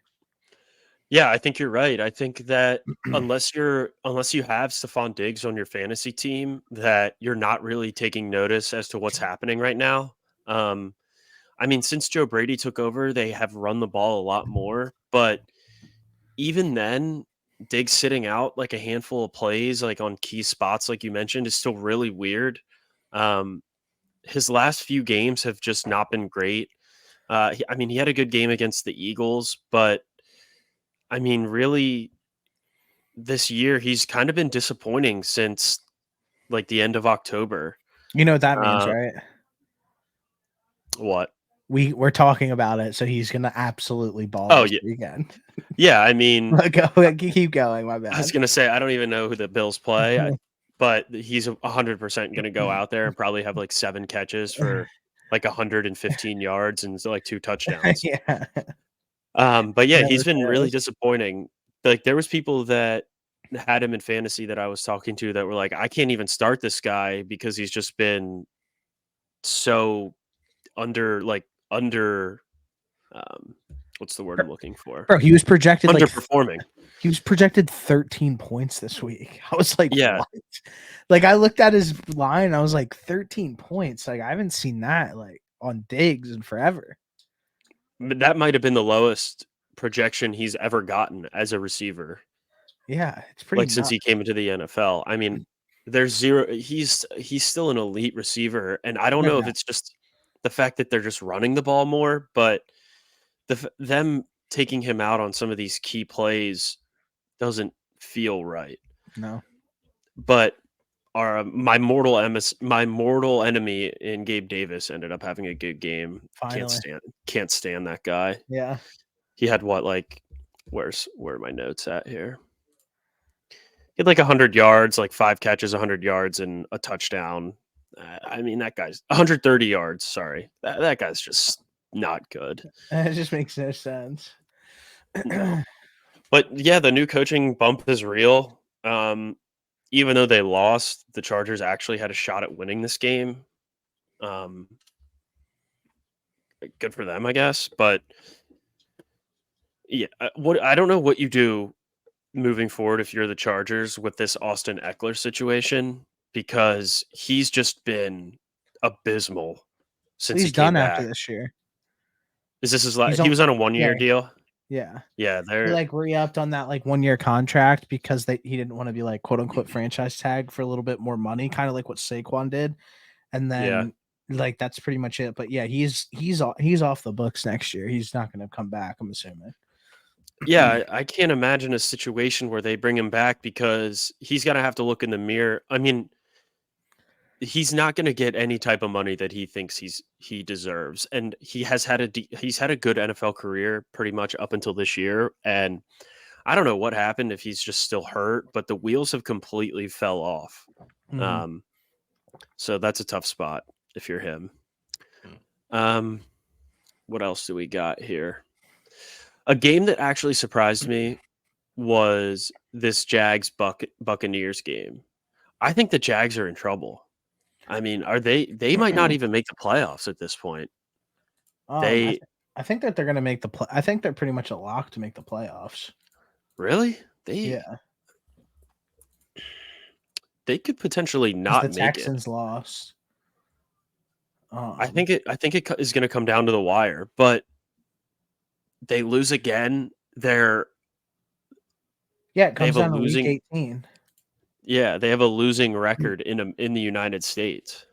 B: Yeah, I think you're right. I think that unless you have Stephon Diggs on your fantasy team, that you're not really taking notice as to what's happening right now. Um, I mean, since Joe Brady took over, they have run the ball a lot more, but even then, Diggs sitting out like a handful of plays, like on key spots, like you mentioned, is still really weird. Um, his last few games have just not been great. I mean, he had a good game against the Eagles, but I mean, really, this year he's kind of been disappointing since like the end of October.
A: You know what that means,
B: Uh,
A: right?
B: what?
A: We're talking about it, so he's gonna absolutely ball
B: Oh
A: this
B: yeah,
A: weekend.
B: yeah. I mean,
A: Go, keep going. My
B: I was
A: bad.
B: gonna say I don't even know who the Bills play, but he's 100% gonna go out there and probably have like 7 catches for like 115 yards and like 2 touchdowns.
A: Yeah,
B: But yeah, he's
A: never
B: been really
A: fails.
B: disappointing. Like there was people that had him in fantasy that I was talking to that were like, I can't even start this guy because he's just been so under um what's the word I'm looking for?
A: Bro, he was projected like
B: Underperforming.
A: he was projected 13 points this week. I was like,
B: Yeah,
A: "What?" Like, I looked at his line, I was like, 13 points. Like, I haven't seen that like on Diggs in forever.
B: but that might have been the lowest projection he's ever gotten as a receiver,
A: Yeah, it's pretty
B: like since
A: nuts.
B: he came into the NFL. I mean, there's zero. He's still an elite receiver, and I don't
A: No
B: know if
A: doubt.
B: it's just the fact that they're just running the ball more, but them taking him out on some of these key plays doesn't feel right.
A: No,
B: But our my mortal enemy in Gabe Davis ended up having a good game.
A: finally.
B: Can't stand that guy.
A: Yeah.
B: He had what like where are my notes at here? He had like 100 yards, like 5 catches, 100 yards, and a touchdown. I mean, that guy's 130 yards. Sorry, that guy's just not good.
A: It just makes no sense.
B: No, but yeah, the new coaching bump is real. Even though they lost, the Chargers actually had a shot at winning this game. Um, Good for them, I guess. But yeah, what I don't know what you do moving forward if you're the Chargers with this Austin Eckler situation because he's just been abysmal since he
A: He's
B: came
A: done after
B: back.
A: this year.
B: Is this his
A: He's
B: last? He
A: on
B: was on a
A: yeah,
B: 1 year deal.
A: yeah.
B: Yeah,
A: He,
B: they're
A: like, re-upped on that, like, one-year contract because he didn't wanna be, like, quote, unquote, "franchise tag" for a little bit more money, kinda like what Saquon did, and
B: yeah.
A: then, like, that's pretty much it, but, yeah, he's off the books next year, he's not gonna come back, I'm assuming.
B: Yeah, I can't imagine a situation where they bring him back because he's gonna have to look in the mirror. I mean, he's not gonna get any type of money that he thinks he deserves, and he's had a good NFL career pretty much up until this year, and I don't know what happened if he's just still hurt, but the wheels have completely fell off.
A: Mhm.
B: Um, so that's a tough spot if you're him. Um, what else do we got here? A game that actually surprised me was this Buccaneers game. I think the Jags are in trouble. I mean, they might not even make the playoffs at this point.
A: I
B: They
A: I think that they're gonna make the play I think they're pretty much a lock to make the playoffs.
B: really?
A: Yeah,
B: They could potentially
A: because the
B: not make it.
A: Texans lost. Um,
B: I think it is going to come down to the wire, but they lose again.
A: yeah, it
B: They
A: comes
B: have a
A: down to week
B: losing
A: 18.
B: yeah, they have a losing record in the United States.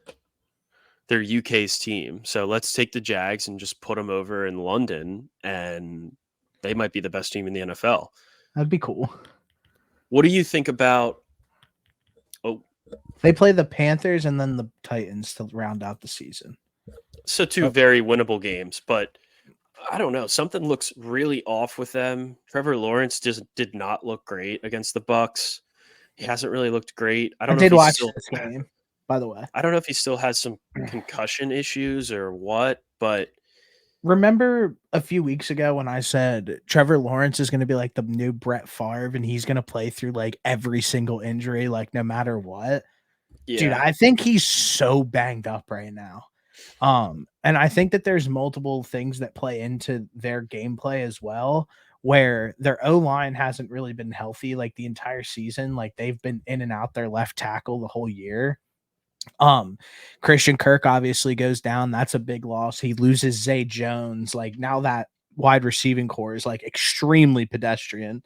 B: They're UK's team. So let's take the Jags and just put them over in London and they might be the best team in the NFL.
A: That'd be cool.
B: What do you think about oh,
A: They play the Panthers and then the Titans to round out the season.
B: So 2
A: Oh,
B: very winnable games, but I don't know. Something looks really off with them. Trevor Lawrence just did not look great against the Bucks. He hasn't really looked great. I
A: I
B: don't know if
A: did
B: he's
A: watch
B: still
A: this game, by the way.
B: I don't know if he still has some concussion issues or what, but
A: Remember a few weeks ago when I said Trevor Lawrence is going to be like the new Brett Favre and he's going to play through like every single injury, like no matter what? Dude,
B: yeah.
A: I think he's so banged up right now. And I think that there's multiple things that play into their gameplay as well, where their O line hasn't really been healthy like the entire season. Like they've been in and out their left tackle the whole year. Um, Christian Kirk obviously goes down. That's a big loss. He loses Zay Jones. Like now that wide receiving core is like extremely pedestrian.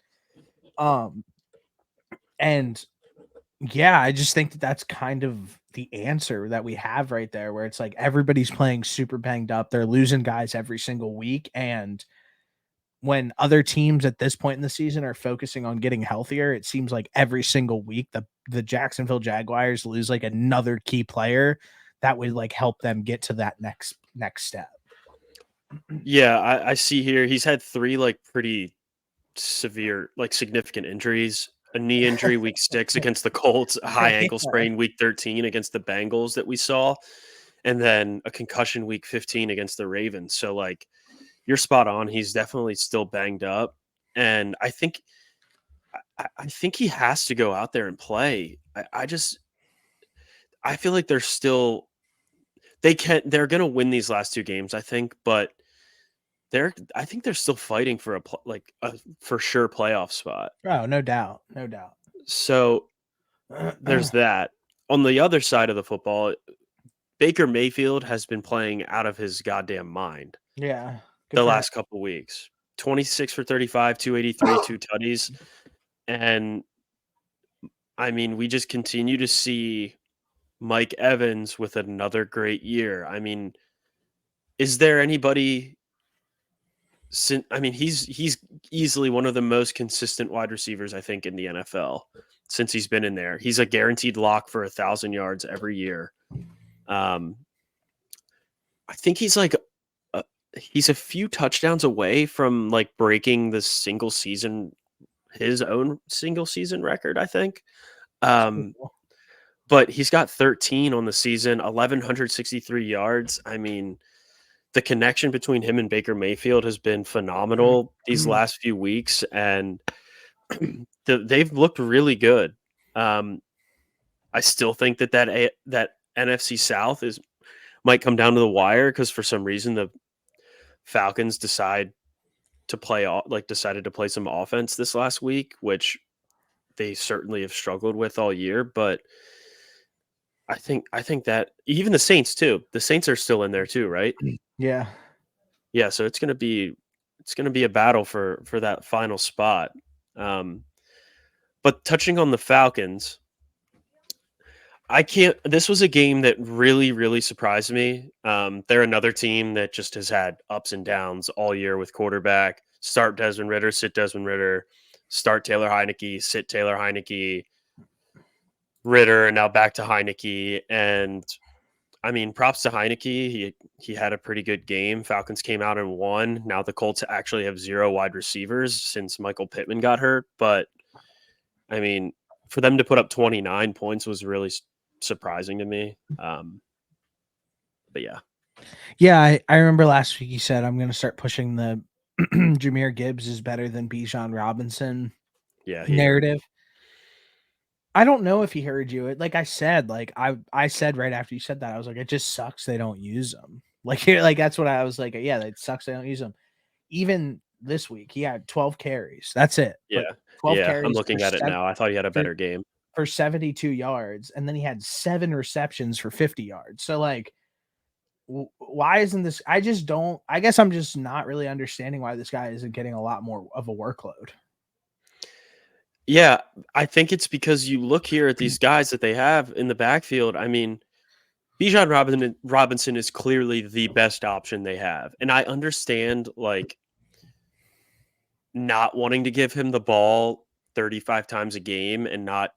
A: Um, and yeah, I just think that that's kind of the answer that we have right there, where it's like everybody's playing super banged up. They're losing guys every single week. And when other teams at this point in the season are focusing on getting healthier, it seems like every single week the Jacksonville Jaguars lose like another key player that would like help them get to that next step.
B: Yeah, I see here he's had 3 like pretty severe, like significant injuries. A knee injury week 6 against the Colts, a high ankle
A: Yeah.
B: sprain week 13 against the Bengals that we saw, and then a concussion week 15 against the Ravens. So like you're spot on. He's definitely still banged up. And I think he has to go out there and play. I feel like they're gonna win these last 2 games, I think, but I think they're still fighting for like a for sure playoff spot.
A: Oh, no doubt. No doubt.
B: So there's that. On the other side of the football, Baker Mayfield has been playing out of his goddamn mind
A: Yeah. Good
B: the
A: for him.
B: last couple weeks. 26 for 35, 283, 2 tutties. And I mean, we just continue to see Mike Evans with another great year. I mean, is there anybody I mean, he's easily one of the most consistent wide receivers I think in the NFL since he's been in there. He's a guaranteed lock for 1,000 yards every year. Um, I think a, he's a few touchdowns away from like breaking the his own single season record. I think, um,
A: Cool.
B: but he's got 13 on the season, 1,163 yards. I mean, the connection between him and Baker Mayfield has been phenomenal these last few weeks, and they've looked really good. Um, I still think that NFC South might come down to the wire because for some reason the Falcons decided to play some offense this last week, which they certainly have struggled with all year. But I think that even the Saints too. The Saints are still in there too, right?
A: Yeah.
B: Yeah, so it's gonna be a battle for that final spot. Um, but touching on the Falcons, I can't. This was a game that really, really surprised me. They're another team that just has had ups and downs all year with quarterback. Start Desmond Ritter, sit Desmond Ritter. Start Taylor Heineke, sit Taylor Heineke. Ritter, and now back to Heineke. And I mean, props to Heineke. He had a pretty good game. Falcons came out and won. Now the Colts actually have 0 wide receivers since Michael Pittman got hurt. But I mean, for them to put up 29 points was really surprising to me. But yeah,
A: Yeah, I remember last week you said I'm gonna start pushing the Jameer Gibbs is better than Bijan Robinson
B: yeah, he heard me.
A: narrative. I don't know if he heard you. Like I said, like I said right after you said that, I was like, it just sucks they don't use them. Like like that's what I was like. Yeah, it sucks they don't use them. Even this week, he had 12 carries. That's it.
B: Yeah,
A: But 12
B: yeah, I'm
A: carries
B: looking at it now. I thought he had a
A: for
B: better game.
A: for 72 yards, and then he had 7 receptions for 50 yards. So like why isn't this I just don't I guess I'm just not really understanding why this guy isn't getting a lot more of a workload.
B: Yeah, I think it's because you look here at these guys that they have in the backfield. I mean, Bijan Robinson is clearly the best option they have, and I understand like not wanting to give him the ball 35 times a game and not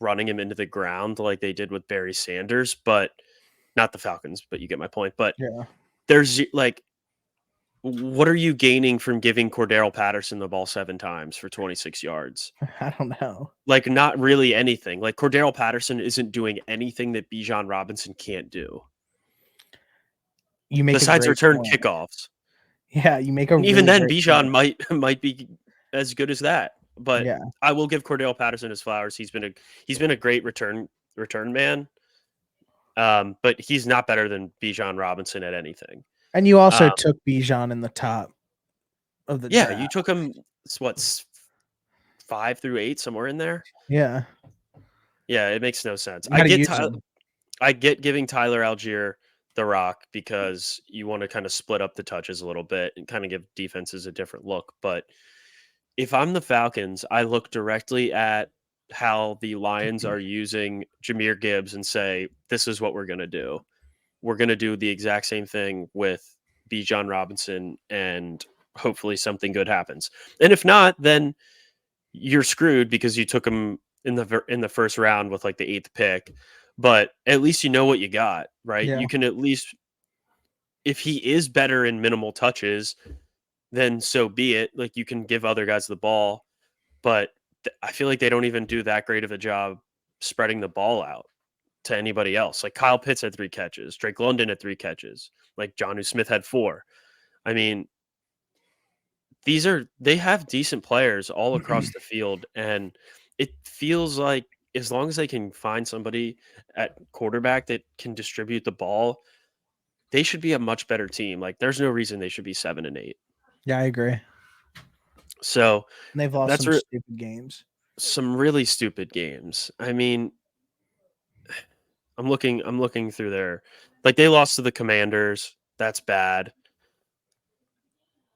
B: running him into the ground like they did with Barry Sanders, but not the Falcons, but you get my point. But
A: Yeah.
B: there's like, what are you gaining from giving Cordero Patterson the ball 7 times for 26 yards?
A: I don't know.
B: Like, not really anything. Like, Cordero Patterson isn't doing anything that Bijan Robinson can't do
A: You make a
B: besides
A: great
B: return
A: point.
B: kickoffs.
A: Yeah, you make a
B: And even
A: really
B: then,
A: great
B: Bijan
A: point.
B: might be as good as that. But
A: Yeah.
B: I will give Cordell Patterson his flowers. He's been a great return man. But he's not better than Bijan Robinson at anything.
A: And you also
B: Um,
A: took Bijan in the top of the
B: yeah,
A: draft.
B: you took him. What, 5 through 8, somewhere in there?
A: Yeah.
B: Yeah, it makes no sense.
A: You gotta use him.
B: I get giving Tyler Algier the rock because you want to kind of split up the touches a little bit and kind of give defenses a different look. But if I'm the Falcons, I look directly at how the Lions are using Jahmyr Gibbs and say, this is what we're going to do. We're going to do the exact same thing with Bijan Robinson, and hopefully something good happens. And if not, then you're screwed because you took him in the first round with like the 8th pick. But at least you know what you got, right?
A: Yeah.
B: You can at least, if he is better in minimal touches, then so be it. Like, you can give other guys the ball, but I feel like they don't even do that great of a job spreading the ball out to anybody else. Like, Kyle Pitts had 3 catches, Drake London had 3 catches, like Jonnu Smith had 4. I mean, they have decent players all across the field, and it feels like as long as they can find somebody at quarterback that can distribute the ball, they should be a much better team. Like, there's no reason they should be 7-8.
A: Yeah, I agree.
B: So
A: And they've lost
B: that's
A: some stupid games.
B: some really stupid games. I mean, I'm looking through there. Like, they lost to the Commanders. That's bad.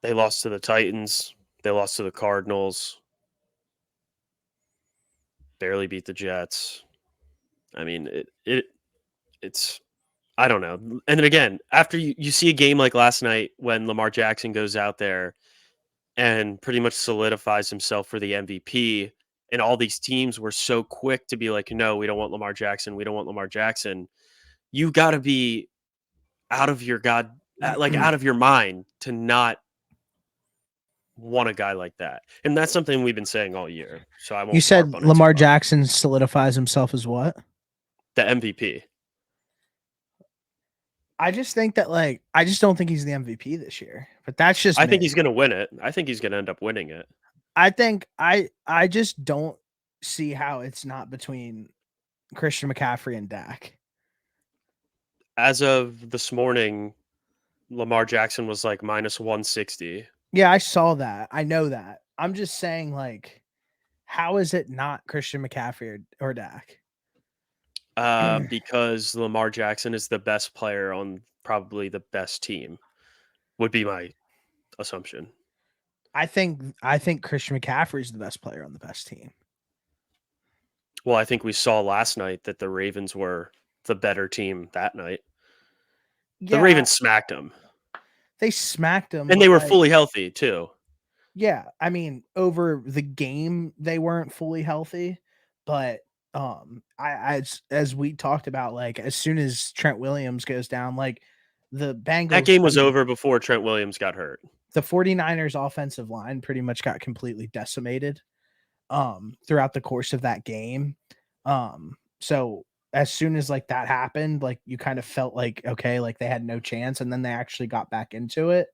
B: They lost to the Titans. They lost to the Cardinals. Barely beat the Jets. I mean, it's I don't know. And then again, after you see a game like last night when Lamar Jackson goes out there and pretty much solidifies himself for the MVP, and all these teams were so quick to be like, no, we don't want Lamar Jackson. We don't want Lamar Jackson. You got to be out of your out of your mind to not want a guy like that. And that's something we've been saying all year. So I
A: You
B: won't harp
A: said
B: on it too
A: Lamar
B: much.
A: Jackson solidifies himself as what?
B: The MVP.
A: I just think that I just don't think he's the MVP this year. But that's just
B: I
A: me.
B: think he's going to win it. I think he's going to end up winning it.
A: I think I just don't see how it's not between Christian McCaffrey and Dak.
B: As of this morning, Lamar Jackson was like minus 160.
A: Yeah, I saw that. I know that. I'm just saying, how is it not Christian McCaffrey or Dak?
B: Because Lamar Jackson is the best player on probably the best team, would be my assumption.
A: I think Christian McCaffrey is the best player on the best team.
B: Well, I think we saw last night that the Ravens were the better team that night.
A: Yeah,
B: The Ravens smacked them.
A: They smacked them.
B: And they were fully healthy too.
A: Yeah, I mean, over the game, they weren't fully healthy, but I as we talked about, as soon as Trent Williams goes down, the Bengals,
B: That game was over before Trent Williams got hurt.
A: The 49ers offensive line pretty much got completely decimated throughout the course of that game. So as soon as that happened, you kind of felt okay, they had no chance, and then they actually got back into it.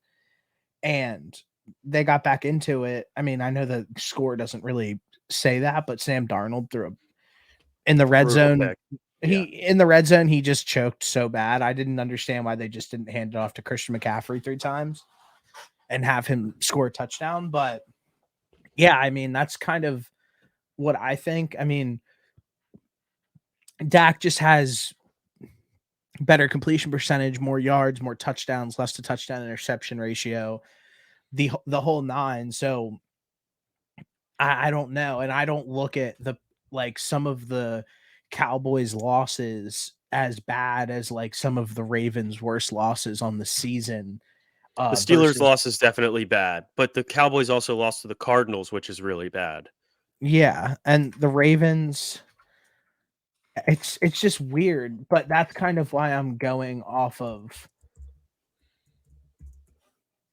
A: And they got back into it. I mean, I know the score doesn't really say that, but Sam Darnold threw in the red zone. In the red zone, he just choked so bad. I didn't understand why they just didn't hand it off to Christian McCaffrey 3 times and have him score a touchdown. But yeah, I mean, that's kind of what I think. I mean, Dak just has better completion percentage, more yards, more touchdowns, less to touchdown interception ratio, the whole 9. So I don't know. And I don't look at some of the Cowboys losses as bad as some of the Ravens worst losses on the season.
B: The Steelers loss is definitely bad, but the Cowboys also lost to the Cardinals, which is really bad.
A: Yeah. And the Ravens, It's just weird, but that's kind of why I'm going off of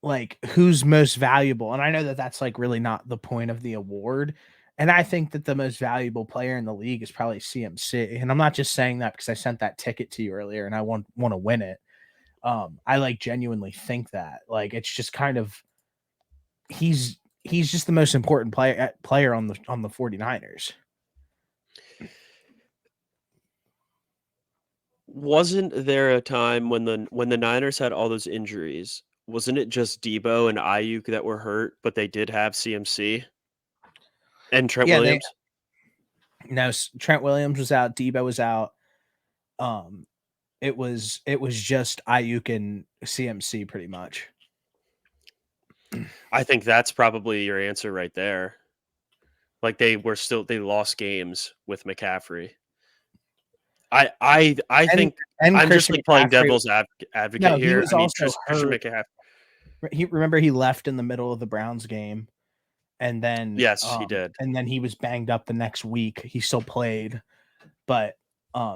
A: like who's most valuable. And I know that that's like really not the point of the award. And I think that the most valuable player in the league is probably CMC. And I'm not just saying that because I sent that ticket to you earlier and I want to win it. I like genuinely think that. Like it's just kind of he's just the most important player on the 49ers.
B: Wasn't there a time when the Niners had all those injuries? Wasn't it just Debo and Ayuk that were hurt, but they did have CMC and Trent
A: Yeah, they
B: Williams?
A: no Trent Williams was out, Debo was out. Um, it was just Ayuk and CMC pretty much.
B: I think that's probably your answer right there. Like they lost games with McCaffrey. I
A: And
B: think
A: and
B: I'm just
A: Christian
B: like playing
A: McCaffrey.
B: devil's advocate
A: No, he
B: here.
A: was
B: I mean,
A: also
B: Christian
A: hurt.
B: McCaffrey.
A: He left in the middle of the Browns game, and
B: Yes, he did.
A: he was banged up the next week. He still played, but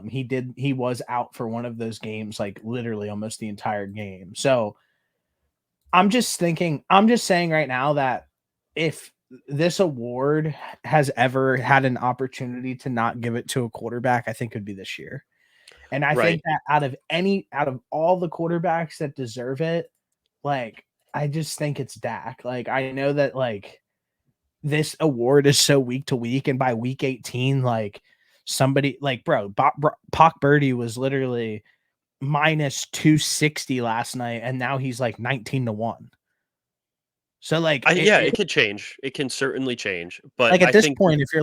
A: he was out for one of those games, like literally almost the entire game. So I'm just saying right now that if this award has ever had an opportunity to not give it to a quarterback, I think it would be this year. And I
B: Right.
A: think that out of all the quarterbacks that deserve it, like I just think it's Dak. Like I know that like this award is so week to week, and by week 18, like somebody like Pock Birdie was literally minus 260 last night, and now he's like 19-1. So
B: Yeah, it could change. It can certainly change, but
A: like at
B: I
A: this
B: think
A: point, if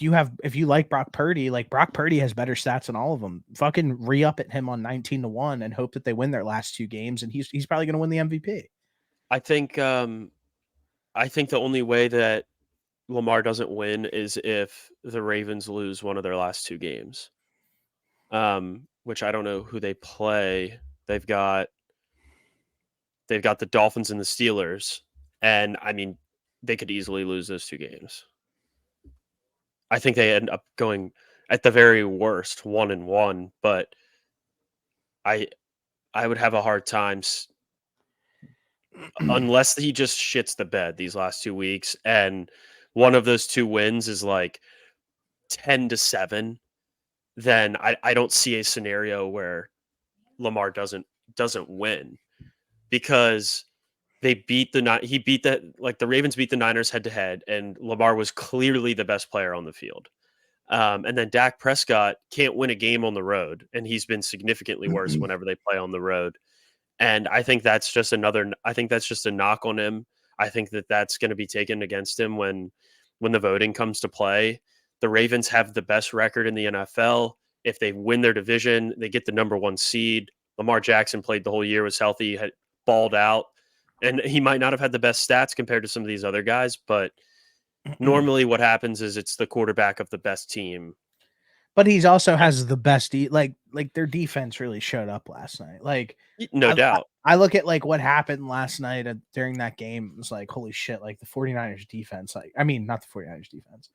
A: you like Brock Purdy, like Brock Purdy has better stats than all of them. Fucking re up at him on 19-1 and hope that they win their last two games, and he's probably going to win the MVP.
B: I think I think the only way that Lamar doesn't win is if the Ravens lose one of their last two games. Which I don't know who they play. They've got they've got the Dolphins and the Steelers, and I mean they could easily lose those two games. I think they end up going at the very worst 1-1, but I I would have a hard time unless he just shits the bed these last 2 weeks and one of those two wins is like 10-7, then I don't see a scenario where Lamar doesn't win because he beat the Ravens beat the Niners head to head and Lamar was clearly the best player on the field. And then Dak Prescott can't win a game on the road, and he's been significantly worse whenever they play on the road. And I think that's just a knock on him. I think that that's going to be taken against him when the voting comes to play. The Ravens have the best record in the NFL. If they win their division, they get the number 1 seed. Lamar Jackson played the whole year, was healthy, had balled out, and he might not have had the best stats compared to some of these other guys, but normally what happens is it's the quarterback of the best team.
A: But he's also has the best like their defense really showed up last night. Like
B: No doubt.
A: I look at like what happened last night during that game. It was like holy shit, like the 49ers defense, like I mean not the 49ers defense.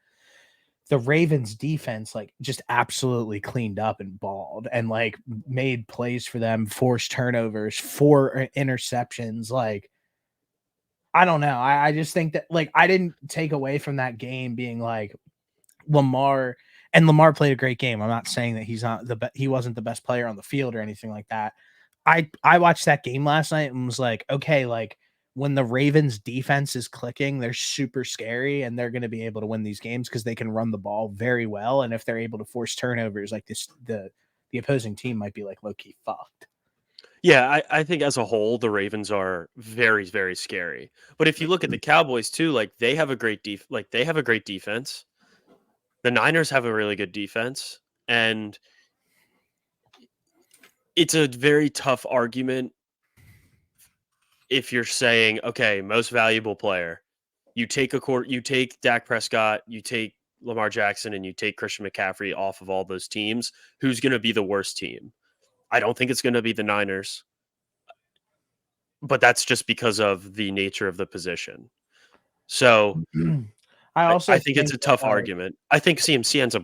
A: The Ravens defense like just absolutely cleaned up and balled and like made plays for them, forced turnovers, 4 interceptions. Like I don't know. I just think that like I didn't take away from that game being like Lamar and Lamar played a great game. I'm not saying that he wasn't the best player on the field or anything like that. I watched that game last night and was like, okay, like when the Ravens defense is clicking, they're super scary and they're going to be able to win these games because they can run the ball very well. And if they're able to force turnovers like this, the opposing team might be like low key fucked.
B: Yeah, I think as a whole, the Ravens are very, very scary. But if you look at the Cowboys too, like they have a great defense. The Niners have a really good defense, and it's a very tough argument if you're saying, okay, most valuable player. You take Dak Prescott, you take Lamar Jackson, and you take Christian McCaffrey off of all those teams. Who's going to be the worst team? I don't think it's going to be the Niners, but that's just because of the nature of the position. So
A: I
B: I
A: also
B: think it's
A: think
B: a
A: that,
B: tough argument. I think CMC ends up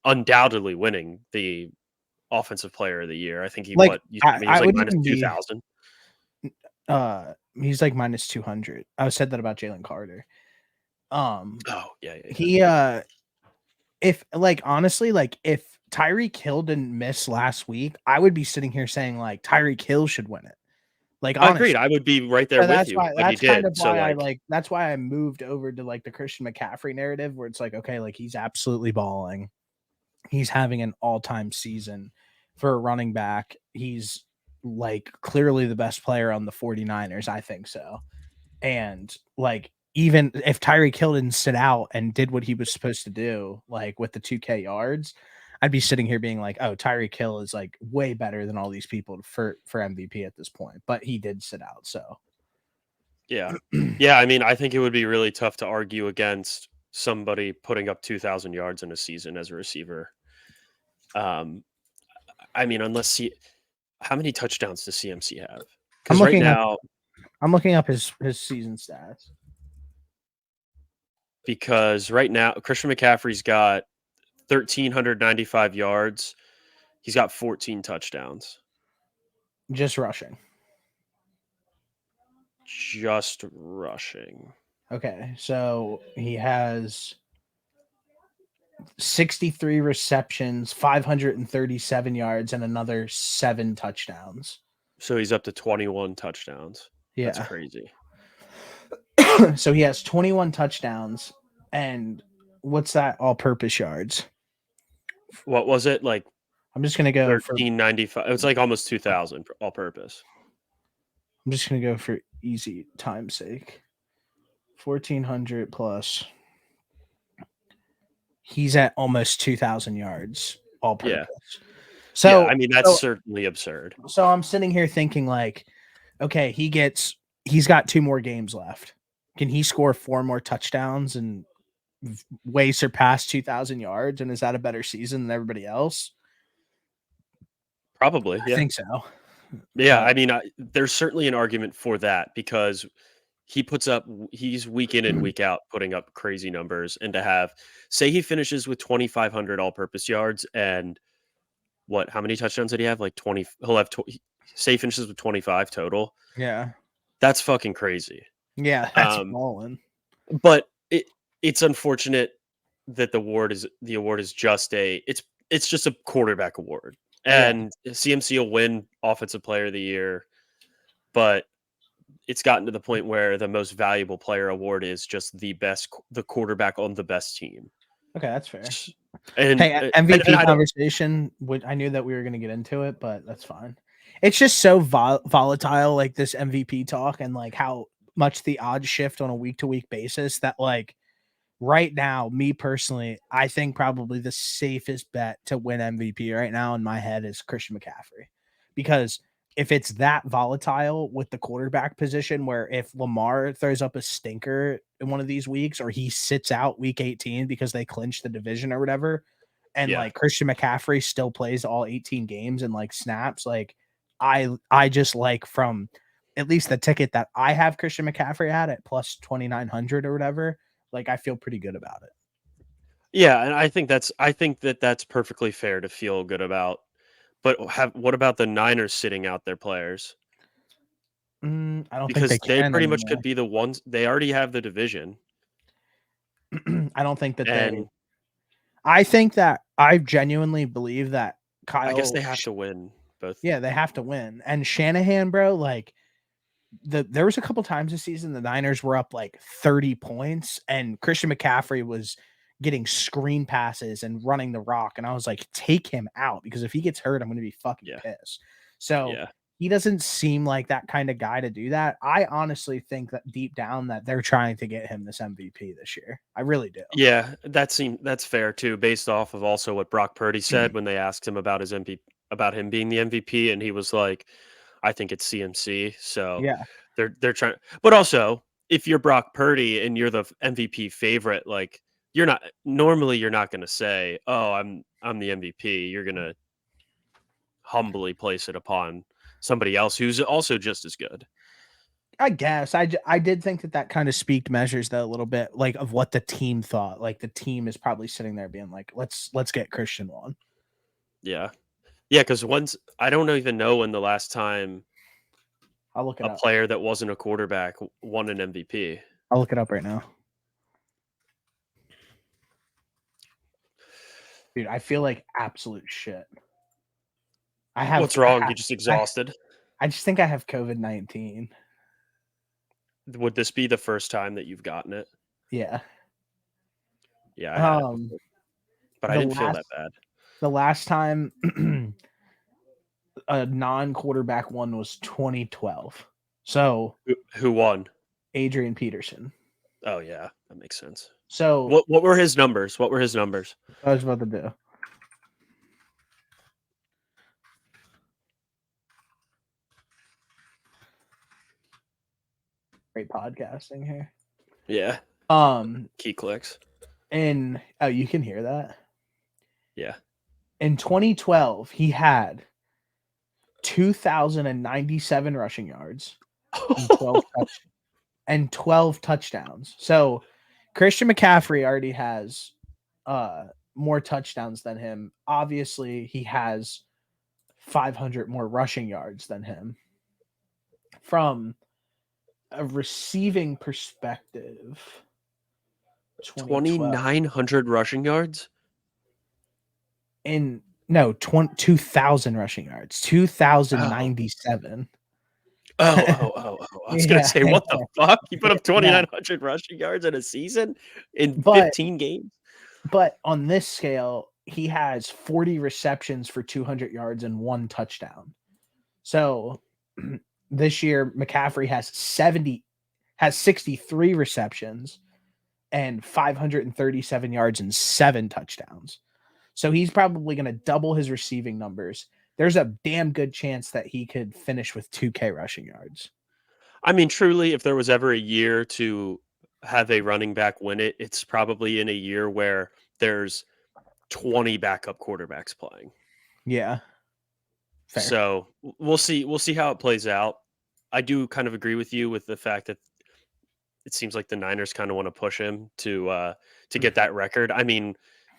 B: undoubtedly winning the offensive player of the year. I think you told me he was
A: I
B: like
A: would
B: minus
A: even be
B: 2,000.
A: he's like -200. I said that about Jalen Carter. Um,
B: Oh, yeah, yeah, yeah.
A: he, if like, honestly, like, if Tyreek Hill didn't miss last week, I would be sitting here saying, like, Tyreek Hill should win it. Like,
B: Agreed,
A: honestly.
B: I would be right there
A: So
B: with
A: that's
B: you,
A: why
B: but he
A: that's kind of
B: did, so,
A: why I
B: like
A: like that's why I moved over to, like, the Christian McCaffrey narrative where it's like, okay, like, he's absolutely balling. He's having an all-time season for a running back. He's, like, clearly the best player on the 49ers, I think so. And, like, even if Tyreek Hill didn't sit out and did what he was supposed to do, like, with the 2K yards, I'd be sitting here being like, "Oh, Tyreek Hill is, like, way better than all these people for MVP at this point," but he did sit out, so
B: yeah. Yeah, I mean, I think it would be really tough to argue against somebody putting up 2,000 yards in a season as a receiver. Um, I mean, how many touchdowns does CMC have?
A: I'm
B: Because right
A: looking up
B: now
A: I'm looking up his season stats.
B: Christian McCaffrey's got 1,395 yards. He's got 14 touchdowns.
A: Just rushing.
B: Just rushing.
A: Okay, so he has 63 receptions, 537 yards, and another 7 touchdowns.
B: So he's up to 21 touchdowns. That's
A: Yeah.
B: crazy.
A: So he has 21 touchdowns, and what's that all-purpose yards?
B: What was it? Like
A: I'm just gonna go for
B: 1,395. It was like almost 2,000 all purpose.
A: I'm just gonna go for easy time's sake. 1,400 plus. He's at almost 2,000 yards all
B: Yeah.
A: purpose.
B: Yeah,
A: So
B: I mean, that's
A: so
B: certainly absurd.
A: so I'm sitting here thinking like, okay, he's got 2 more games left. Can he score 4 more touchdowns and way surpass 2,000 yards? And is that a better season than everybody else?
B: Probably,
A: I
B: yeah.
A: think so.
B: Yeah,
A: But
B: I mean, there's certainly an argument for that because he's week in and week out putting up crazy numbers, and to have say he finishes with 2,500 all-purpose yards and how many touchdowns did he have? Like 20 he'll have say he finishes with 25 total.
A: yeah.
B: That's fucking crazy.
A: Yeah, that's
B: Um,
A: balling.
B: but it's unfortunate that the award is just it's just a quarterback award.
A: Yeah.
B: And CMC will win offensive player of the year, but it's gotten to the point where the most valuable player award is just the quarterback on the best team.
A: Okay, that's fair.
B: And
A: Hey,
B: and
A: MVP
B: I don't
A: conversation, I knew that we were gonna get into it, but that's fine. It's just so volatile, like, this MVP talk and, like, how much the odds shift on a week-to-week basis that, like, right now, me personally, I think probably the safest bet to win MVP right now in my head is Christian McCaffrey. Because if it's that volatile with the quarterback position, where if Lamar throws up a stinker in one of these weeks or he sits out week 18 because they clinch the division or whatever, and
B: yeah.
A: like Christian McCaffrey still plays all 18 games and like snaps, like I just like from at least the ticket that I have Christian McCaffrey at plus 2,900 or whatever, like I feel pretty good about it.
B: Yeah, and I think that that's perfectly fair to feel good about. But what about the Niners sitting out their players?
A: I don't think
B: Because
A: they
B: they
A: can
B: pretty much
A: anymore.
B: could be the ones they already have the division,
A: I don't think that they.
B: and
A: I think that I genuinely believe that
B: I guess
A: Kyle.
B: they have to win both.
A: Yeah, they have to win. And Shanahan, bro, like there was a couple times this season the Niners were up like 30 points, and Christian McCaffrey was getting screen passes and running the rock, and I was like, take him out because if he gets hurt, I'm going to be fucking
B: Yeah,
A: pissed. So
B: yeah.
A: he doesn't seem like that kind of guy to do that. I honestly think that deep down that they're trying to get him this MVP this year. I really do.
B: Yeah, that's fair too, based off of also what Brock Purdy said when they asked him about his MVP about him being the MVP, and he was like, "I think it's CMC." So
A: Yeah.
B: they're trying, but also if you're Brock Purdy and you're the MVP favorite, like you're not going to say, "Oh, I'm the MVP." You're going to humbly place it upon somebody else who's also just as good.
A: I guess I did think that kind of speaked measures though a little bit like of what the team thought. Like the team is probably sitting there being like, let's get Christian one.
B: Yeah. Yeah, because once I don't even know when the last time
A: I'll look it
B: a
A: up.
B: player that wasn't a quarterback won an MVP.
A: I'll look it up right now. Dude, I feel like absolute shit.
B: What's wrong? You just exhausted?
A: I just think I have COVID-19.
B: Would this be the first time that you've gotten it?
A: Yeah.
B: Yeah, I had it
A: Um
B: before, but I
A: the
B: didn't feel
A: last
B: that bad.
A: the last time a non-quarterback one was 2012. So
B: Who won?
A: Adrian Peterson.
B: Oh yeah, that makes sense.
A: So
B: What were his numbers? What were his numbers?
A: I was about to do great podcasting here.
B: Yeah,
A: Um
B: key clicks.
A: and oh, you can hear that.
B: Yeah.
A: In 2012, he had 2,097 rushing yards and 12 touchdowns. So Christian McCaffrey already has more touchdowns than him. Obviously, he has 500 more rushing yards than him. From a receiving perspective, 2012
B: 2,900 rushing yards.
A: in no 2,000 rushing yards,
B: Oh.
A: 2,097.
B: I was gonna
A: Yeah,
B: say, what the fuck? You put up
A: yeah.
B: 2,900 rushing yards in a season in
A: But
B: 15 games?
A: on this scale, he has 40 receptions for 200 yards and 1 touchdown. So this year McCaffrey has 63 receptions and 537 yards and 7 touchdowns. So he's probably going to double his receiving numbers. There's a damn good chance that he could finish with 2K rushing yards.
B: I mean, truly, if there was ever a year to have a running back win it, it's probably in a year where there's 20 backup quarterbacks playing.
A: Yeah. Fair.
B: So we'll see. We'll see how it plays out. I do kind of agree with you with the fact that it seems like the Niners kind of want to push him to get that record. I mean,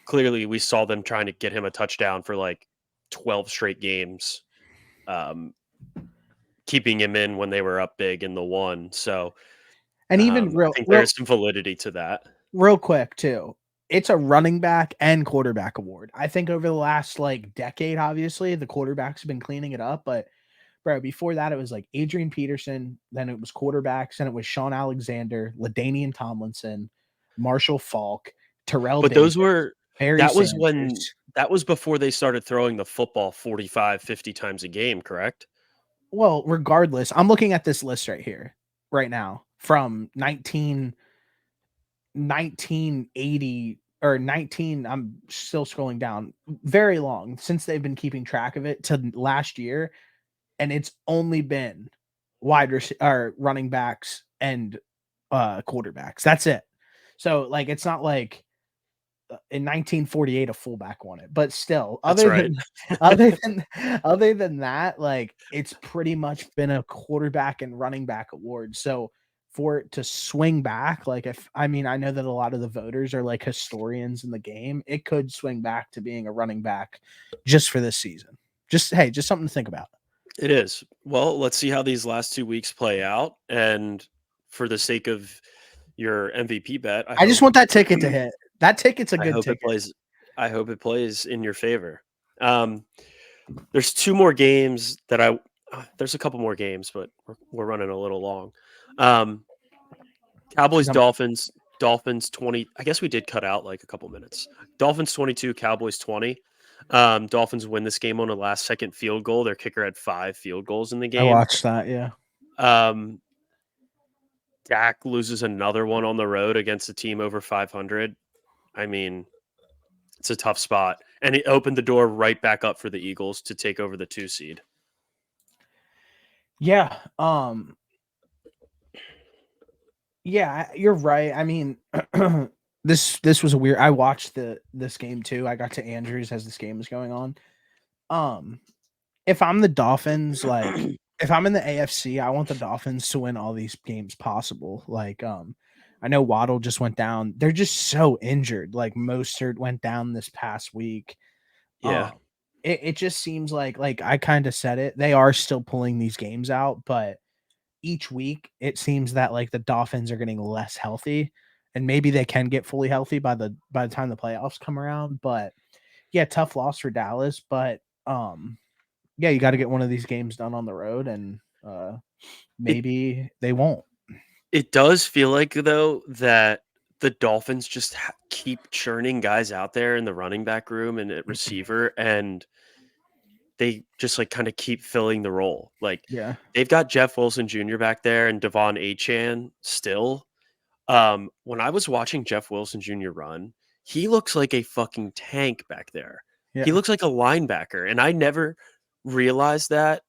B: clearly we saw them trying to get him a touchdown for like 12 straight games, um, keeping him in when they were up big in the one. So
A: And even
B: I think there is some validity to that.
A: real quick too. It's a running back and quarterback award. I think over the last like decade, obviously, the quarterbacks have been cleaning it up, but bro, before that, it was like Adrian Peterson, then it was quarterbacks, and it was Sean Alexander, LaDainian Tomlinson, Marshall Falk, Terrell
B: But
A: Davis,
B: those were
A: Barry
B: that was when
A: Sanders.
B: that was before they started throwing the football 45, 50 times a game, correct?
A: Well, regardless, I'm looking at this list right here, right now, from 1980 or 19. I'm still scrolling down very long since they've been keeping track of it to last year, and it's only been or running backs and quarterbacks. That's it. So like it's not like in 1948 a fullback won it, but still
B: That's right.
A: other than other than that, like it's pretty much been a quarterback and running back award. So for it to swing back, like if I mean I know that a lot of the voters are like historians in the game, it could swing back to being a running back just for this season. Just hey, just something to think about.
B: It is. Well, let's see how these last 2 weeks play out, and for the sake of your MVP bet,
A: I just want that ticket to hit. That ticket's a
B: I
A: good
B: hope it
A: ticket.
B: plays I hope it plays in your favor. Um, there's 2 more games that there's a couple more games, but we're running a little long. Um, Cowboys, Dolphins, Dolphins 20. I guess we did cut out like a couple minutes. Dolphins 22, Cowboys 20. Dolphins win this game on a last second field goal. Their kicker had 5 field goals in the
A: I
B: game.
A: watched that, yeah.
B: Dak loses another one on the road against a team over 500. I mean, it's a tough spot. And it opened the door right back up for the Eagles to take over the 2 seed.
A: Yeah. Yeah, you're right. I mean, this was a weird. I watched this game too. I got to Andrews as this game was going on. If I'm the Dolphins, like if I'm in the AFC, I want the Dolphins to win all these games possible. Like, I know Waddle just went down. They're just so injured. Like Mostert went down this past week.
B: Yeah.
A: Um, it just seems like I kind of said it. They are still pulling these games out, but each week it seems that like the Dolphins are getting less healthy, and maybe they can get fully healthy by the time the playoffs come around. But yeah, tough loss for Dallas, but yeah, you got to get one of these games done on the road, and
B: It
A: maybe they won't.
B: it does feel like though that the Dolphins just keep churning guys out there in the running back room and at receiver, and they just like kind of keep filling the role. Like
A: Yeah,
B: they've got Jeff Wilson Jr. back there and Devon Achan still. When I was watching Jeff Wilson Jr. run, he looks like a fucking tank back there. He
A: yeah,
B: looks like a linebacker, and I never realized that.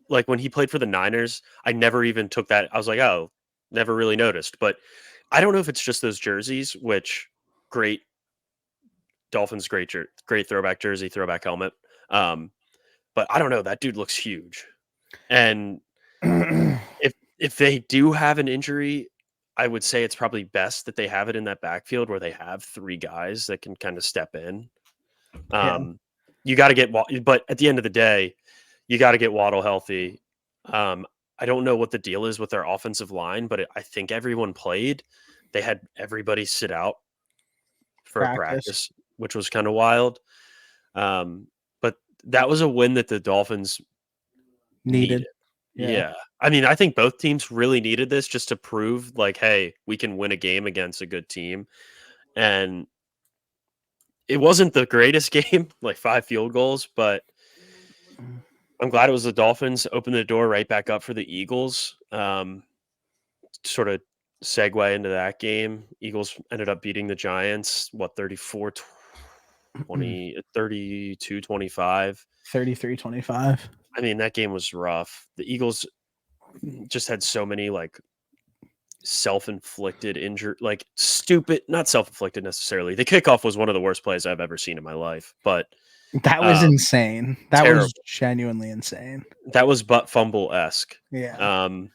B: Like when he played for the Niners, I never even took that. I was like, oh, never really noticed. But I don't know if it's just those jerseys, which great Dolphins, great throwback jersey, throwback helmet. Um, but I don't know. That dude looks huge, and if they do have an injury, I would say it's probably best that they have it in that backfield where they have 3 guys that can kinda step in.
A: yeah.
B: Um, you gotta get but at the end of the day, you gotta get Waddle healthy. I don't know what the deal is with their offensive line, but I think everyone played. They had everybody sit out for a
A: Practice
B: practice, which was kinda wild. Um, but that was a win that the Dolphins
A: needed.
B: needed.
A: Yeah,
B: Yeah. I mean, I think both teams really needed this just to prove like, hey, we can win a game against a good team. And it wasn't the greatest game, like 5 field goals, but I'm glad it was the Dolphins. Opened the door right back up for the Eagles. Sort of segue into that game. Eagles ended up beating the Giants, what, 32-25.
A: 33-25.
B: I mean, that game was rough. The Eagles just had so many like self-inflicted injury, like stupid, not self-inflicted necessarily. The kickoff was one of the worst plays I've ever seen in my life, but
A: That was insane. That was
B: terrible.
A: genuinely insane.
B: That was butt fumble-esque.
A: Yeah.
B: Um,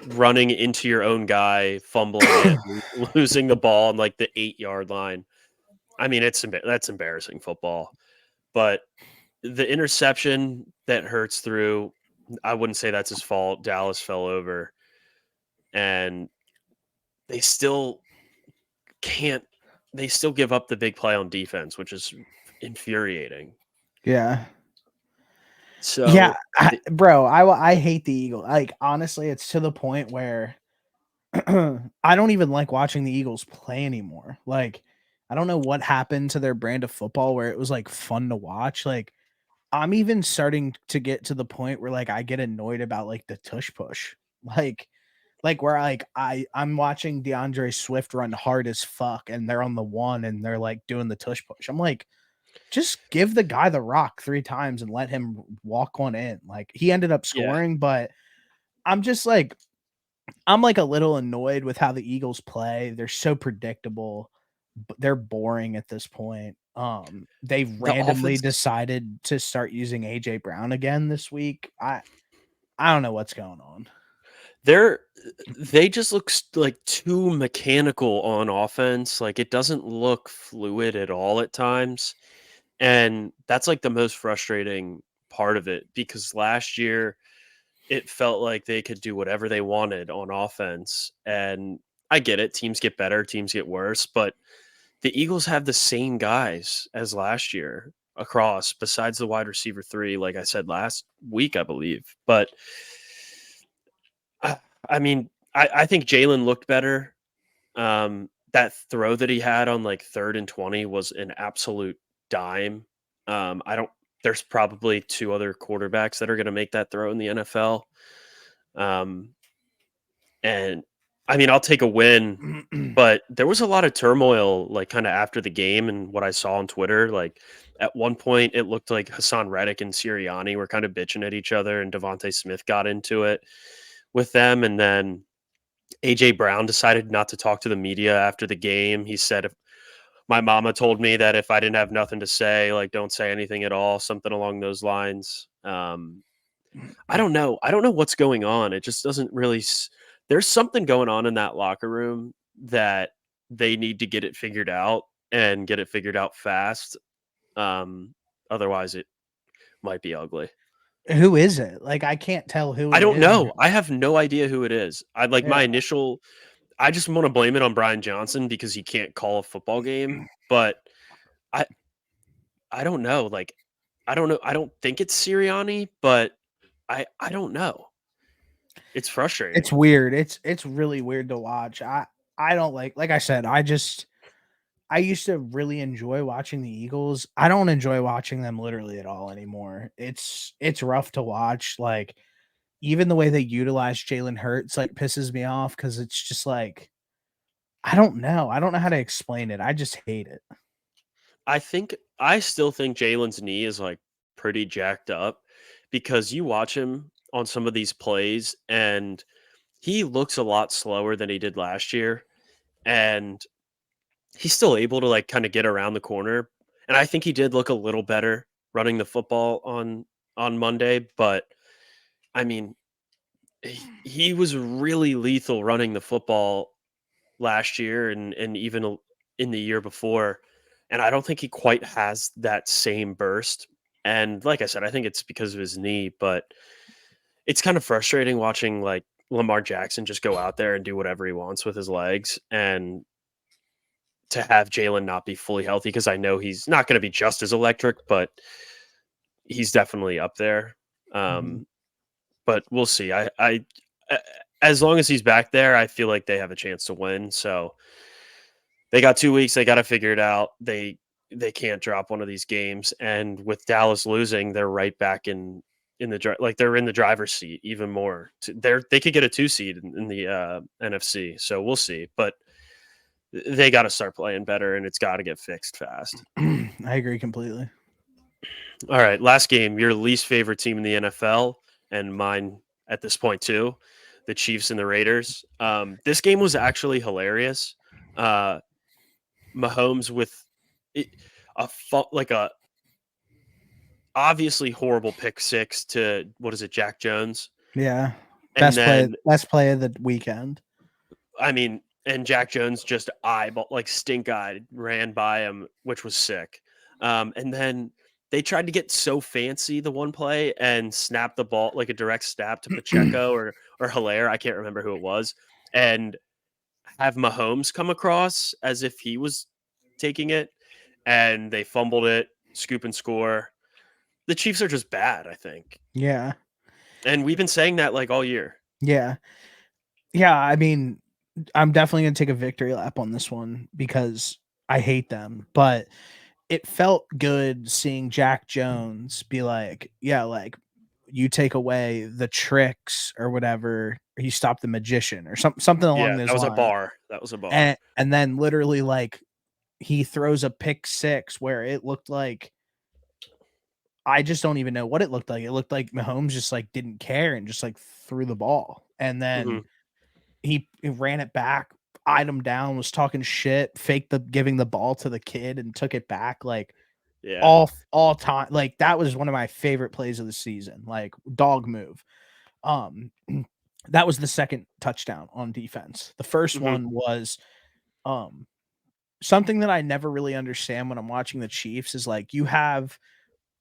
B: running into your own guy, fumbling it, losing the ball on like the 8-yard line. I mean, that's embarrassing football. But the interception that Hurts threw, I wouldn't say that's his fault. Dallas fell over, and they still can't they still give up the big play on defense, which is infuriating.
A: Yeah. Yeah,
B: So,
A: bro, I hate the Eagle. Like honestly, it's to the point where I don't even like watching the Eagles play anymore. Like I don't know what happened to their brand of football where it was like fun to watch. Like I'm even starting to get to the point where like I get annoyed about like the tush push. Like where I'm watching DeAndre Swift run hard as fuck and they're on the one and they're like doing the tush push. I'm like, just give the guy the rock 3 times and let him walk one in. Like he ended up
B: yeah,
A: scoring, but I'm just like I'm like a little annoyed with how the Eagles play. They're so predictable. They're boring at this point. They
B: the
A: randomly
B: offense
A: decided to start using AJ Brown again this week. I don't know what's going on.
B: they're they just look like too mechanical on offense. Like it doesn't look fluid at all at times. And that's like the most frustrating part of it because last year it felt like they could do whatever they wanted on offense. And I get it. Teams get better, teams get worse, but the Eagles have the same guys as last year across, besides the wide receiver 3, like I said last week, I believe. But I mean, I think Jalen looked better. That throw that he had on like 3rd and 20 was an absolute dime. I don't. There's probably 2 other quarterbacks that are going to make that throw in the NFL. Um, and I mean, I'll take a win, but there was a lot of turmoil, like kind of after the game, and what I saw on Twitter. Like at one point, it looked like Hassan Reddick and Sirianni were kind of bitching at each other, and Devontae Smith got into it with them, and then AJ Brown decided not to talk to the media after the game. He said, "If my mama told me that if I didn't have nothing to say, like don't say anything at all," something along those lines. I don't know. I don't know what's going on. It just doesn't really. There's something going on in that locker room that they need to get it figured out and get it figured out fast. Um, Otherwise, it might be ugly.
A: Who is it? Like, I can't tell who
B: I
A: it
B: don't
A: is.
B: know. I have no idea who it is. I like
A: Yeah.
B: my initial. I just want to blame it on Brian Johnson because he can't call a football game. But I I don't know. Like I don't know. I don't think it's Sirianni, but I don't know. It's
A: It's
B: frustrating.
A: weird. It's really weird to watch. I don't like I said, I used to really enjoy watching the Eagles. I don't enjoy watching them literally at all anymore. It's rough to watch. Like, even the way they utilize Jalen Hurts like pisses me off because it's just like I don't know. I don't know how to explain it. I just hate it.
B: I still think Jalen's knee is like pretty jacked up because you watch him on some of these plays and he looks a lot slower than he did last year. And he's still able to like kind of get around the corner. And I think he did look a little better running the football on Monday, but I mean, he was really lethal running the football last year and even in the year before. And I don't think he quite has that same burst. And like I said, I think it's because of his knee, but it's kind of frustrating watching like Lamar Jackson just go out there and do whatever he wants with his legs and to have Jalen not be fully healthy because I know he's not going to be just as electric, but he's definitely up there.
A: Mhm.
B: Um, but we'll see. A- as long as he's back there, I feel like they have a chance to win. So they got 2 weeks. They got to figure it out. They can't drop one of these games. And with Dallas losing, they're right back in the like they're in the driver's seat even more. They could get a 2 seed in the NFC. So we'll see. But they got to start playing better, and it's got to get fixed fast.
A: I agree completely.
B: All right, last game. Your least favorite team in the NFL, and mine at this point too, the Chiefs and the Raiders. This game was actually hilarious. Uh, Mahomes with it, like a obviously horrible pick six to what is it, Jack Jones,
A: Yeah.
B: and then
A: Best play of the weekend.
B: I mean, and Jack Jones just eyeball like stink eyed ran by him, which was sick. And then they tried to get so fancy the one play and snap the ball like a direct snap to Pacheco or Hilaire, I can't remember who it was, and have Mahomes come across as if he was taking it, and they fumbled it, scoop and score. The Chiefs are just bad, I think,
A: Yeah.
B: and we've been saying that like all year.
A: Yeah. Yeah, I mean, I'm definitely gonna take a victory lap on this one because I hate them, but it felt good seeing Jack Jones be like, "Yeah, like, you take away the tricks or whatever, or you stop the magician," or something along
B: Yeah, that
A: those
B: was a
A: lines,
B: bar. That was a bar.
A: and then literally, like, he throws a pick six where it looked like I just don't even know what it looked like. It looked like Mahomes just, like, didn't care and just, like, threw the ball, and
B: Hmm.
A: then he ran it back, eyed him down, was talking shit, faked the giving the ball to the kid and took it back, like,
B: Yeah.
A: all time. Like, that was one of my favorite plays of the season, like, dog move. Um, that was the second touchdown on defense. The first
B: Hmm.
A: one was, um, something that I never really understand when I'm watching the Chiefs is, like, you have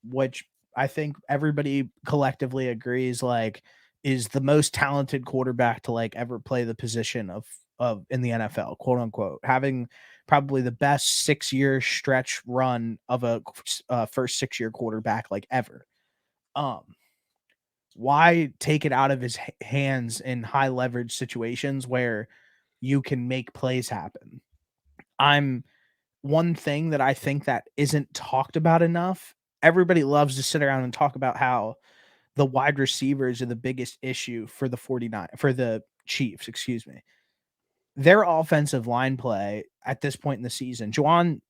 A: which I think everybody collectively agrees, like, is the most talented quarterback to, like, ever play the position of in the NFL, quote unquote, having probably the best 6-year stretch run of a first 6-year quarterback like ever. Um, why take it out of his hands in high leverage situations where you can make plays happen? I'm one thing that I think that isn't talked about enough. Everybody loves to sit around and talk about how the wide receivers are the biggest issue for the 49 for the Chiefs, excuse me. Their offensive line play at this point in the season, Johnson,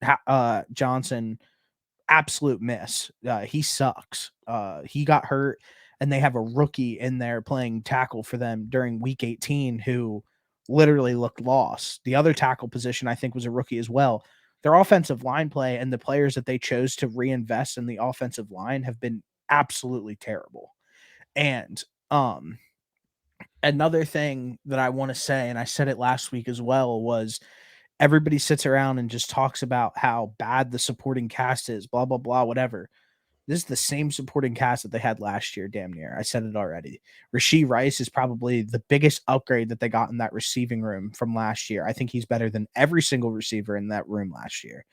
A: absolute miss. He sucks. He got hurt, and they have a rookie in there playing tackle for them during week 18 who literally looked lost. The other tackle position, I think, was a rookie as well. Their offensive line play and the players that they chose to reinvest in the offensive line have been absolutely terrible. And um another thing that I want to say, and I said it last week as well, was everybody sits around and just talks about how bad the supporting cast is, blah blah blah, whatever. This is the same supporting cast that they had last year, damn near. I said it already. Rasheed Rice is probably the biggest upgrade that they got in that receiving room from last year. I think he's better than every single receiver in that room last year.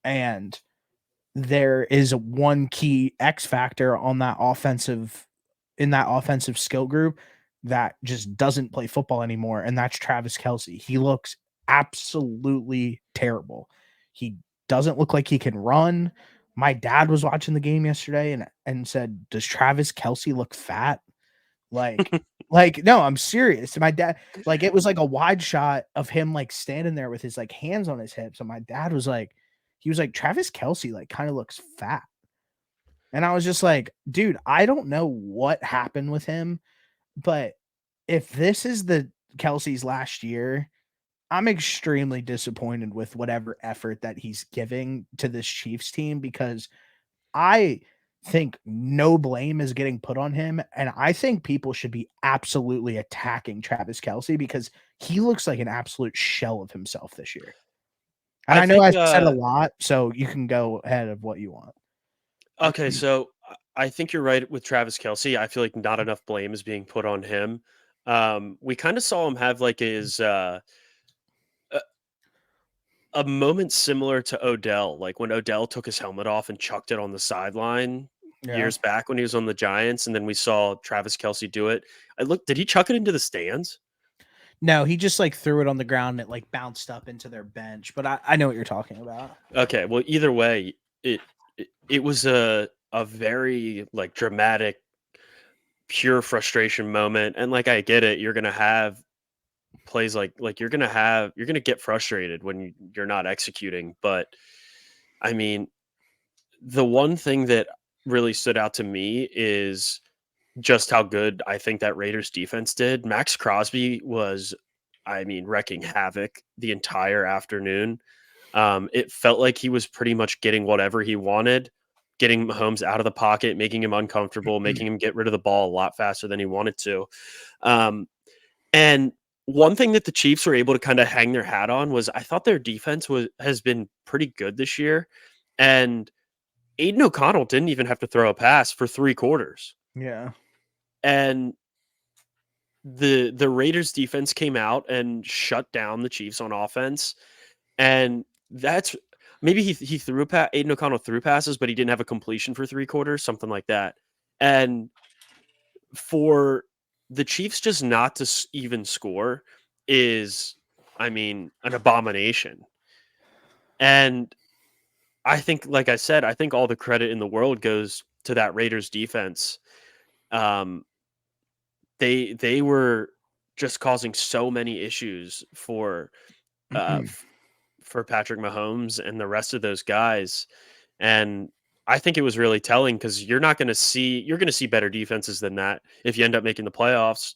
A: And there is one key X factor on that offensive skill group that just doesn't play football anymore, and that's Travis Kelsey. He looks absolutely terrible. He doesn't look like he can run. My dad was watching the game yesterday and said, "Does Travis Kelsey look fat?" Like no, I'm serious. My dad, like, it was like a wide shot of him like standing there with his like hands on his hips. And my dad was like, he was like, Travis Kelsey like kind of looks fat. And I was just like, dude, I don't know what happened with him, but if this is the Kelsey's last year, I'm extremely disappointed with whatever effort that he's giving to this Chiefs team because I think no blame is getting put on him, and I think people should be absolutely attacking Travis Kelsey because he looks like an absolute shell of himself this year. And
B: I
A: I know
B: think
A: I said a lot, so you can go ahead of what you want.
B: okay, so I think you're right with Travis Kelsey. I feel like not enough blame is being put on him. We kind of saw him have like his a, a moment similar to Odell, like when Odell took his helmet off and chucked it on the sideline
A: Yeah.
B: years back when he was on the Giants, and then we saw Travis Kelsey do it. I look, did he chuck it into the stands?
A: No, he just like threw it on the ground and it like bounced up into their bench, but I know what you're talking about.
B: Okay, well, either way, it was a very like dramatic, pure frustration moment, and like I get it, you're gonna have plays like you're gonna get frustrated when you're not executing, but I mean, the one thing that really stood out to me is just how good I think that Raiders defense did. Max Crosby was, I mean, wrecking havoc the entire afternoon. It felt like he was pretty much getting whatever he wanted, getting Mahomes out of the pocket, making him uncomfortable, making him get rid of the ball a lot faster than he wanted to. Um, and one thing that the Chiefs were able to kind of hang their hat on was I thought their defense has been pretty good this year. And Aiden O'Connell didn't even have to throw a pass for 3 quarters.
A: Yeah.
B: And the Raiders defense came out and shut down the Chiefs on offense. And that's maybe he threw a pass. Aiden O'Connell threw passes, but he didn't have a completion for 3 quarters, something like that. And for the Chiefs just not to even score is, I mean, an abomination. And I think, like I said, I think all the credit in the world goes to that Raiders defense. Um, they were just causing so many issues uh, f- for Patrick Mahomes and the rest of those guys, and I think it was really telling because you're going to see better defenses than that if you end up making the playoffs.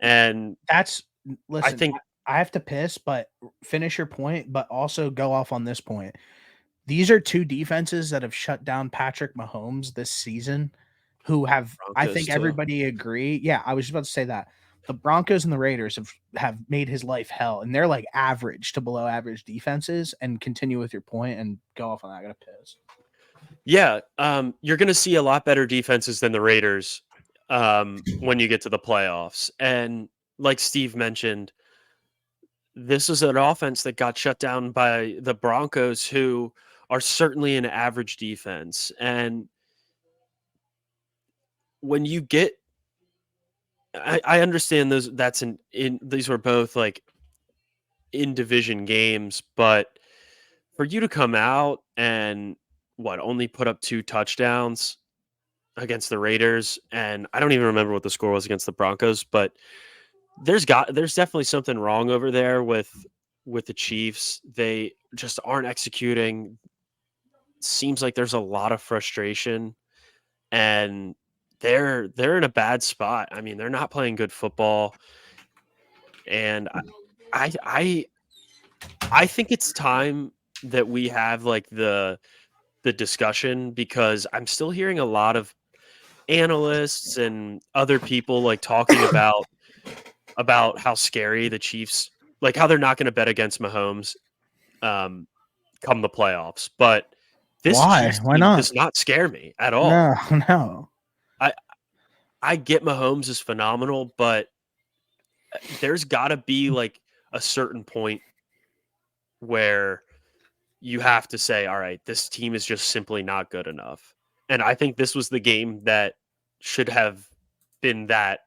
B: And
A: That's
B: I
A: listen,
B: think
A: I have to piss, but finish your point, but also go off on this point. These are 2 defenses that have shut down Patrick Mahomes this season, who have I
B: Broncos
A: think
B: too.
A: everybody agree yeah, I was just about to say that. The Broncos and the Raiders have made his life hell, and they're, like, average to below average defenses, and continue with your point and go off on that, I gotta piss.
B: Yeah, you're going to see a lot better defenses than the Raiders when you get to the playoffs. And like Steve mentioned, this is an offense that got shut down by the Broncos, who are certainly an average defense. And when you get, I understand those. That's an in. These were both like in division games, but for you to come out and what only put up 2 touchdowns against the Raiders, and I don't even remember what the score was against the Broncos, but there's definitely something wrong over there with the Chiefs. They just aren't executing. Seems like there's a lot of frustration, and they're in a bad spot. I mean, they're not playing good football, and I I I think it's time that we have like the discussion because I'm still hearing a lot of analysts and other people like talking about how scary the Chiefs, like how they're not going to bet against Mahomes um, come the playoffs. But this
A: Why?
B: Chiefs
A: Why
B: team
A: not?
B: does not scare me at
A: No,
B: all.
A: no.
B: I I get Mahomes is phenomenal, but there's got to be like a certain point where you have to say, all right, this team is just simply not good enough. And I think this was the game that should have been that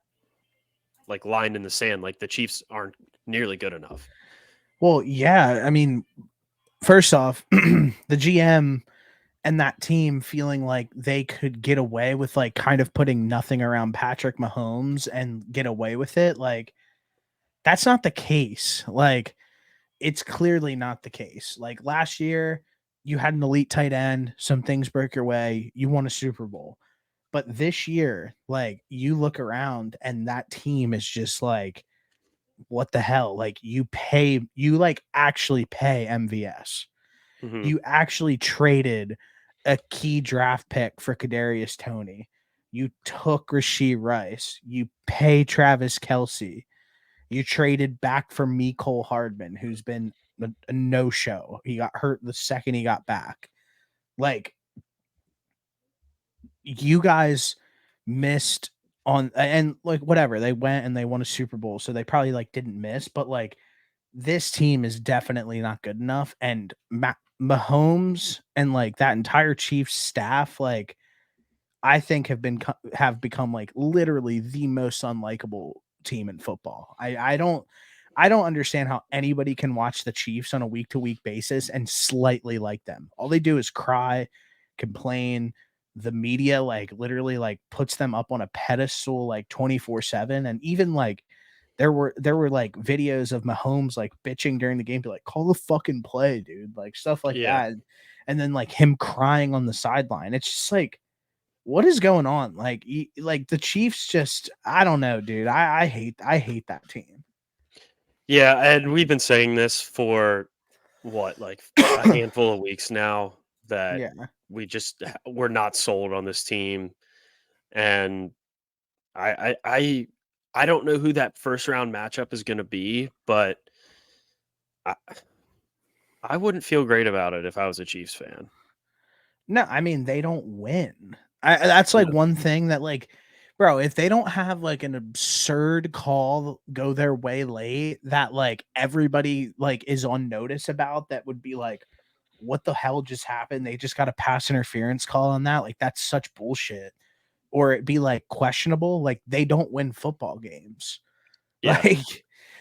B: like line in the sand. Like the Chiefs aren't nearly good enough.
A: Well, yeah. I mean, first off, the GM and that team feeling like they could get away with like kind of putting nothing around Patrick Mahomes and get away with it. Like, that's not the case. Like, it's clearly not the case. Like last year, you had an elite tight end, some things broke your way, you won a Super Bowl. But this year, like you look around and that team is just like, what the hell? Like you like actually pay MVS.
B: Hmm.
A: You actually traded a key draft pick for Kadarius Toney. You took Rasheed Rice. You pay Travis Kelsey. You traded back for Mecole Hardman, who's been a no-show. He got hurt the second he got back. Like, you guys missed on and like whatever. They went and they won a Super Bowl, so they probably like didn't miss, but like this team is definitely not good enough. And Mahomes and like that entire Chiefs staff, like I think have become like literally the most unlikable team in football. I don't understand how anybody can watch the Chiefs on a week to week basis and slightly like them. All they do is cry, complain. The media like literally like puts them up on a pedestal like 24/7. And even like there were like videos of Mahomes like bitching during the game, be like, call the fucking play, dude. Like stuff like
B: Yeah.
A: that. And then like him crying on the sideline. It's just like what is going on? Like, like the Chiefs just I don't know, dude. I hate that team.
B: Yeah. And we've been saying this for what, like a handful of weeks now that
A: Yeah.
B: we're not sold on this team. And I I I, I don't know who that first round matchup is going to be, but I, I wouldn't feel great about it if I was a Chiefs fan.
A: No, I mean they don't win. That's like
B: No.
A: one thing that like, bro, if they don't have like an absurd call go their way late that like everybody like is on notice about, that would be like, what the hell just happened? They just got a pass interference call on that. Like that's such bullshit. Or it be like questionable. Like they don't win football games.
B: Yeah.
A: Like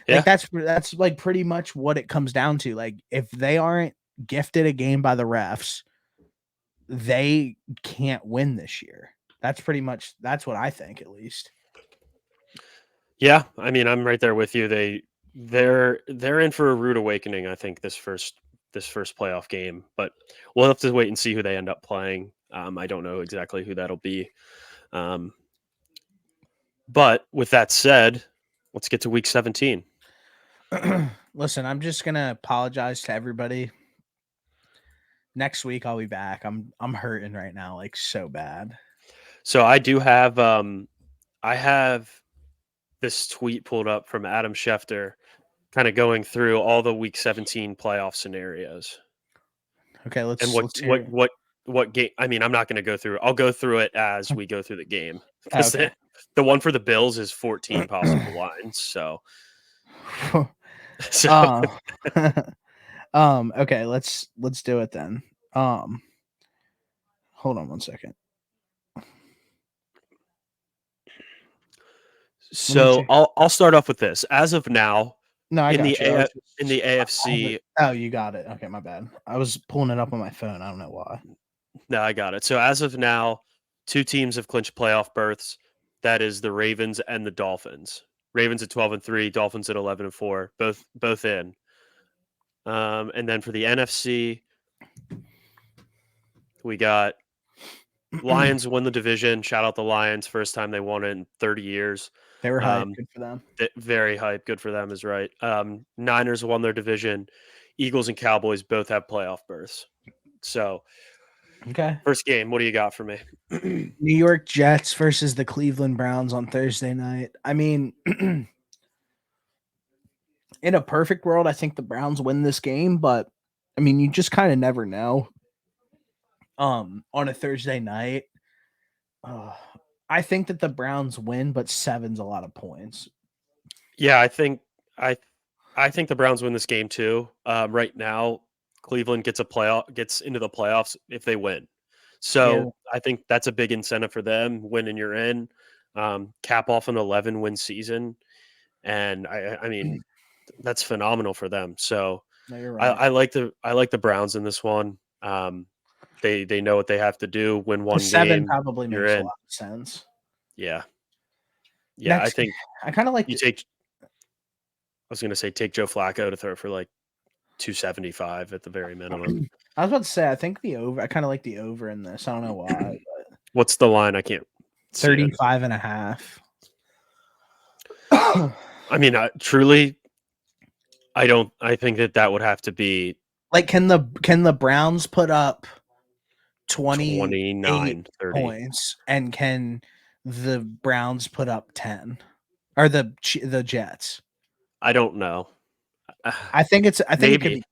B: Yeah.
A: that's like pretty much what it comes down to. Like if they aren't gifted a game by the refs, they can't win this year. That's pretty much that's what I think at least.
B: Yeah. I mean, I'm right there with you. They're in for a rude awakening, I think, this first playoff game. But we'll have to wait and see who they end up playing. I don't know exactly who that'll be. Um, but with that said, let's get to week 17.
A: Listen, I'm just gonna apologize to everybody. Next week I'll be back. I'm hurting right now, like so bad.
B: So I have this tweet pulled up from Adam Schefter, kind of going through all the week 17 playoff scenarios.
A: Okay,
B: And
A: let's hear it.
B: what game? I mean, I'm not going to go through. I'll go through it as we go through the game because
A: Okay.
B: the one for the Bills is 14 possible lines. So, so
A: uh, okay, let's do it then. Um, hold on one second. Let me
B: so
A: check.
B: I'll start off with this. As of now,
A: No, I
B: in the
A: got you. I was
B: in the
A: just I have it.
B: AFC,
A: Oh, you got it. Okay, my bad. I was pulling it up on my phone. I don't know why.
B: no, I got it. So as of now, two teams have clinched playoff berths. That is the Ravens and the Dolphins. Ravens at 12-3, Dolphins at 11-4, both in. And then for the NFC, we got Lions won the division. Shout out the Lions, first time they won it in 30 years.
A: They were hyped.
B: Um,
A: Good for them.
B: very hype. Good for them is right. Niners won their division. Eagles and Cowboys both have playoff berths. So
A: Okay.
B: First game, what do you got for me?
A: New York Jets versus the Cleveland Browns on Thursday night. I mean, in a perfect world, I think the Browns win this game, but I mean, you just kind of never know. On a Thursday night, uh, I think that the Browns win, but seven's a lot of points.
B: Yeah, I I think the Browns win this game too. Right now, Cleveland gets into the playoffs if they win.
A: Yeah,
B: So I think that's a big incentive for them. Winning, you're in. Cap off an 11-win season, and I mean that's phenomenal for them. So
A: no, you're
B: I,
A: right.
B: I like the Browns in this one. They know what they have to do. Win
A: The
B: one
A: seven
B: game,
A: probably
B: you're
A: makes a
B: in.
A: lot of sense.
B: Yeah, yeah. I
A: Next,
B: think
A: I kind of like
B: you
A: the
B: take. I was gonna say take Joe Flacco to throw for like 275 at the very minimum.
A: I was about to say, I think the over, I kind of like the over in this. I don't know why.
B: What's the line? I can't see it.
A: 35 and a half.
B: I mean, truly, I don't. I think that would have to be
A: Like, can the Browns put up 28
B: 29-30.
A: points, and can the Browns put up 10, or the Jets?
B: I don't know.
A: I think it could
B: Maybe
A: be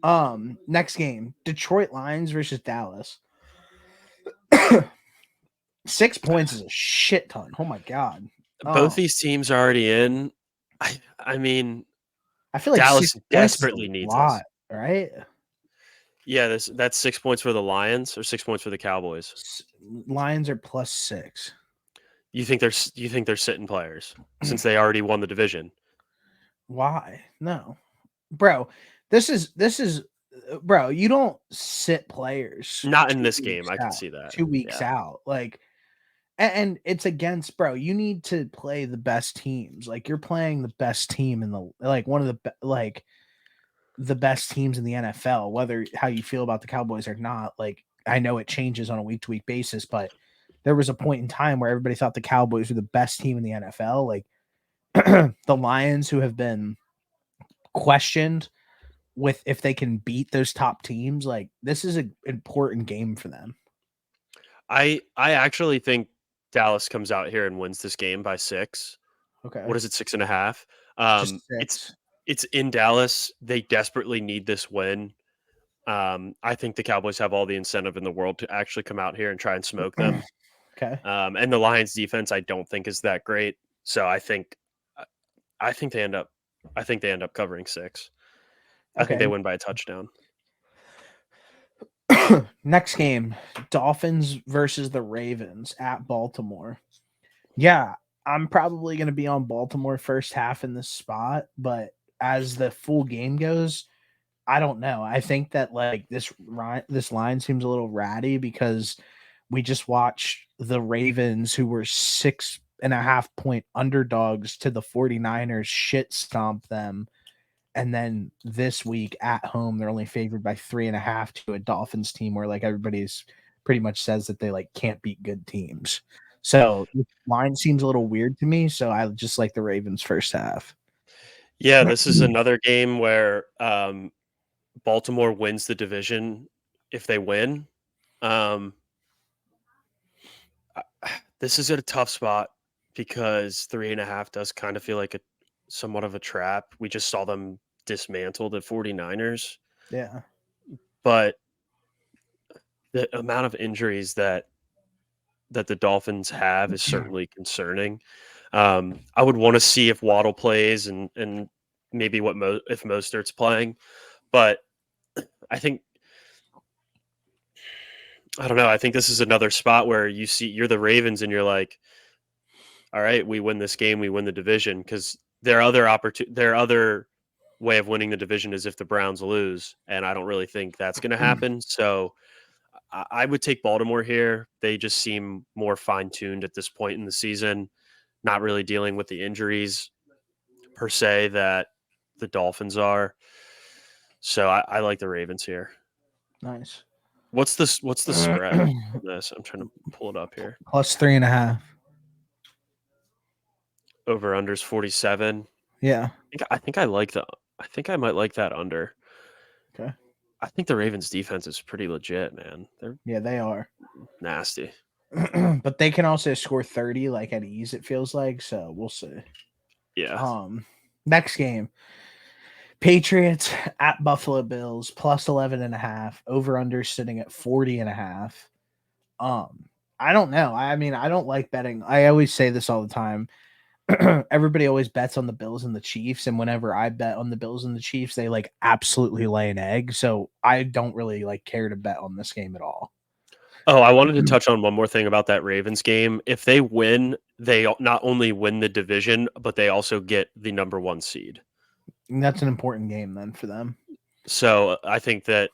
A: close. Next game, Detroit Lions versus Dallas. 6 points is a shit ton. Oh my god.
B: both
A: Um,
B: these teams are already in. I mean,
A: I feel like
B: Dallas
A: 6 points is
B: desperately
A: a
B: needs
A: lot,
B: this.
A: right?
B: Yeah, that's 6 points for the Lions or 6 points for the Cowboys.
A: Lions are +6.
B: You think they're sitting players since they already won the division?
A: Why? No, bro. This is, bro. You don't sit players
B: Not in
A: two
B: this game.
A: weeks
B: I can
A: out.
B: see that.
A: 2 weeks
B: Yeah.
A: out, like, and it's against, bro. You need to play the best teams. Like, you're playing the best team in the, like, one of the best teams in the NFL. Whether how you feel about the Cowboys or not, like, I know it changes on a week to week basis, but there was a point in time where everybody thought the Cowboys were the best team in the NFL. Like, the Lions, who have been questioned with if they can beat those top teams, like, this is an important game for them.
B: I actually think Dallas comes out here and wins this game by 6.
A: Okay.
B: What is it, 6.5?
A: Just
B: It's
A: 6.
B: it's in Dallas. They desperately need this win. I think the Cowboys have all the incentive in the world to actually come out here and try and smoke them.
A: Okay.
B: And the Lions defense, I don't think is that great. So I think they end up covering 6. I think
A: Okay.
B: they win by a touchdown.
A: Next game, Dolphins versus the Ravens at Baltimore. Yeah, I'm probably going to be on Baltimore first half in this spot, but as the full game goes, I don't know. I think that, like, this line seems a little ratty because we just watched the Ravens, who were 6.5 point underdogs to the 49ers, shit stomp them. And then this week at home, they're only favored by 3.5 to a Dolphins team where, like, everybody's pretty much says that they, like, can't beat good teams. So the line seems a little weird to me. So I just like the Ravens first half.
B: Yeah, this is another game where Baltimore wins the division if they win. Um, this is a tough spot because 3.5 does kind of feel like a somewhat of a trap. We just saw them dismantle the 49ers,
A: Yeah.
B: but the amount of injuries that the Dolphins have is certainly concerning. I would want to see if Waddle plays and maybe if Mostert's playing, but I think I don't know. I think this is another spot where you're the Ravens and you're like, all right, we win this game, we win the division because their other way of winning the division is if the Browns lose, and I don't really think that's going to happen. So I would take Baltimore here. They just seem more fine tuned at this point in the season, not really dealing with the injuries per se that the Dolphins are. So I like the Ravens here.
A: Nice.
B: What's the spread on this? I'm trying to pull it up here.
A: Plus 3.5.
B: Over unders 47.
A: Yeah.
B: I think I like the I think I might like that under.
A: Okay.
B: I think the Ravens defense is pretty legit, man. They're
A: Yeah, they are.
B: nasty.
A: But they can also score 30 like at ease, it feels like. So we'll see.
B: Yeah.
A: Um, Next game. Patriots at Buffalo Bills plus 11.5. Over under sitting at 40.5. Um, I don't know. I mean, I don't like betting. I always say this all the time. Everybody always bets on the Bills and the Chiefs, and whenever I bet on the Bills and the Chiefs, they like absolutely lay an egg. So I don't really like care to bet on this game at all.
B: Oh, I wanted to touch on one more thing about that Ravens game. If they win, they not only win the division, but they also get the number 1 seed.
A: And that's an important game then for them.
B: So I think that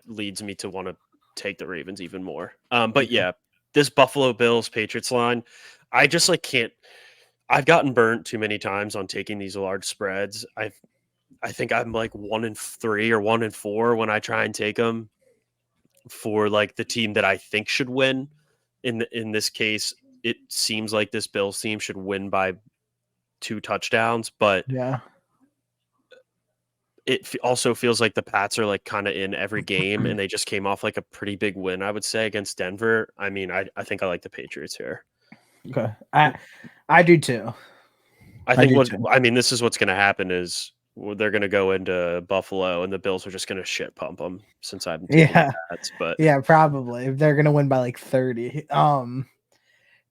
B: leads me to want to take the Ravens even more. But
A: Yeah.
B: yeah, this Buffalo Bills Patriots line, I just like can't. I've gotten burnt too many times on taking these large spreads. I think I'm like 1-3 or 1-4 when I try and take them for like the team that I think should win. In this case, it seems like this Bills team should win by 2 touchdowns, but
A: Yeah.
B: it also feels like the Pats are like kind of in every game, and they just came off like a pretty big win, I would say, against Denver. I mean, I think I like the Patriots here.
A: Okay. I do too.
B: I
A: I
B: think
A: do
B: what
A: too.
B: I mean, this is what's going to happen is they're going to go into Buffalo, and the Bills are just going to shit pump them since I'm taking the
A: Yeah.
B: Pats. But
A: Yeah, probably. They're gonna win by like 30.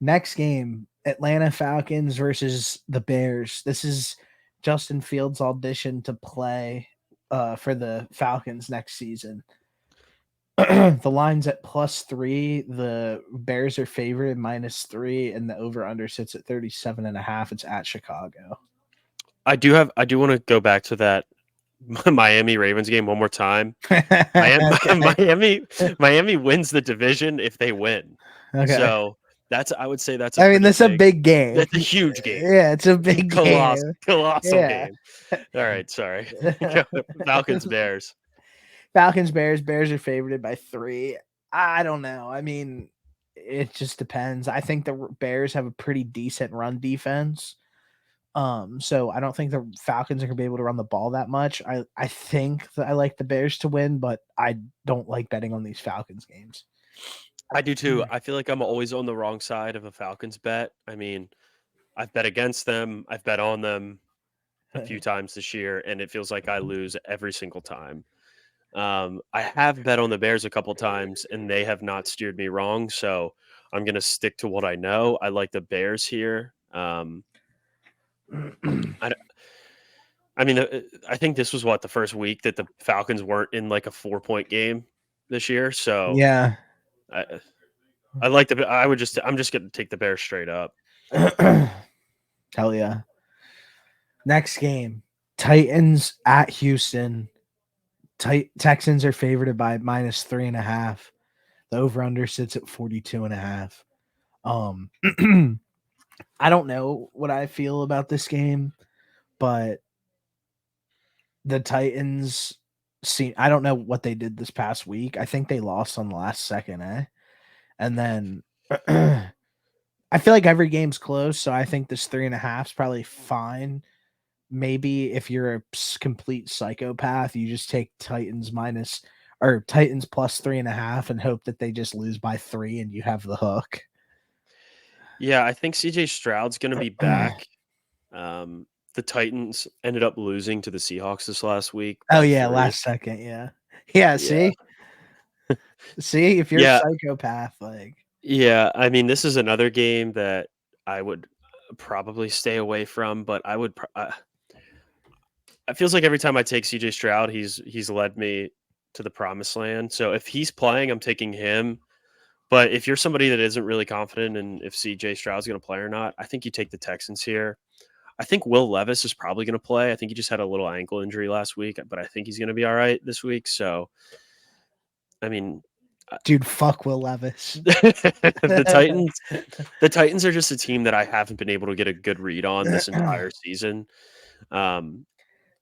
A: Next game, Atlanta Falcons versus the Bears. This is Justin Fields' audition to play for the Falcons next season. The line's at +3. The Bears are favored at -3, and the over/under sits at 37.5. It's at Chicago.
B: I do want to go back to that Miami Ravens game one more time.
A: Okay.
B: Miami wins the division if they win.
A: Okay.
B: So I would say that's a
A: I mean,
B: pretty
A: that's a
B: big.
A: big game.
B: That's a huge game.
A: Yeah, it's a big game.
B: Colossal
A: Yeah.
B: game. All right, sorry. Falcons Bears.
A: Falcons, Bears. Bears are favored by 3. I don't know. I mean, it just depends. I think the Bears have a pretty decent run defense. So I don't think the Falcons are gonna be able to run the ball that much. I think that I like the Bears to win, but I don't like betting on these Falcons games.
B: I do too. I feel like I'm always on the wrong side of a Falcons bet. I mean, I've bet against them. I've bet on them a few times this year, and it feels like I lose every single time. I have bet on the Bears a couple times, and they have not steered me wrong. So I'm going to stick to what I know. I like the Bears here. I, I mean, I think this was the first week that the Falcons weren't in like a 4-point game this year. So
A: Yeah.
B: I like I'm just going to take the Bears straight up.
A: Hell yeah. Next game. Titans at Houston. Texans are favored by -3.5. The over/under sits at 42.5. I don't know what I feel about this game, but the Titans see. I don't know what they did this past week. I think they lost on the last second, and then I feel like every game's close, so I think this 3.5 is probably fine. Maybe if you're a complete psychopath, you just take Titans plus 3.5 and hope that they just lose by 3 and you have the hook.
B: Yeah, I think CJ Stroud's going to be back. The Titans ended up losing to the Seahawks this last week
A: Oh
B: by
A: yeah,
B: 3.
A: last second, yeah. Yeah,
B: Yeah.
A: see, if you're a
B: Yeah.
A: psychopath, like
B: Yeah. I mean, this is another game that I would probably stay away from, but it feels like every time I take CJ Stroud, he's led me to the promised land. So if he's playing, I'm taking him. But if you're somebody that isn't really confident in if CJ Stroud's going to play or not, I think you take the Texans here. I think Will Levis is probably going to play. I think he just had a little ankle injury last week, but I think he's going to be all right this week. So, I mean,
A: dude, fuck Will Levis.
B: the Titans, the Titans are just a team that I haven't been able to get a good read on this entire season.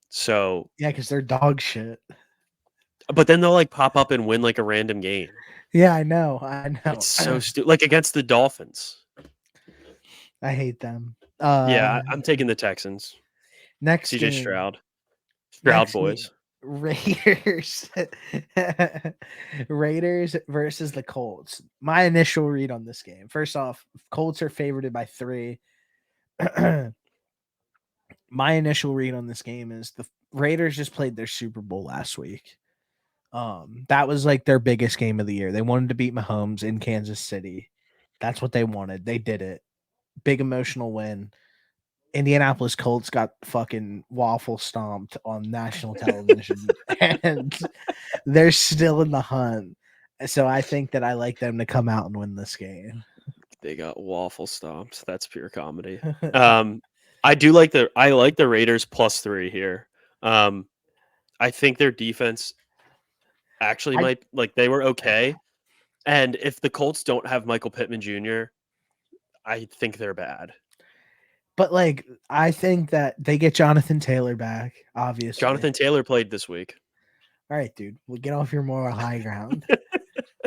B: So
A: Yeah, because they're dog shit.
B: but then they'll like pop up and win like a random game.
A: Yeah, I know. I know.
B: It's so stupid. Like against the Dolphins.
A: I hate them.
B: Yeah, I'm taking the Texans.
A: Next
B: CJ
A: game.
B: Stroud. Stroud
A: Next game.
B: boys.
A: Raiders. Raiders versus the Colts. My initial read on this game. First off, Colts are favored by 3. My initial read on this game is the Raiders just played their Super Bowl last week. That was like their biggest game of the year. They wanted to beat Mahomes in Kansas City. That's what they wanted. They did it. Big emotional win. Indianapolis Colts got fucking waffle stomped on national television and they're still in the hunt. So I think that I like them to come out and win this game.
B: They got waffle stomped. That's pure comedy. I like the Raiders +3 here. Um, I think their defense actually
A: I
B: might they were okay. And if the Colts don't have Michael Pittman Jr., I think they're bad.
A: but like I think that they get Jonathan Taylor back, obviously.
B: Jonathan Taylor played this week.
A: All right, dude. We'll get off your moral high ground.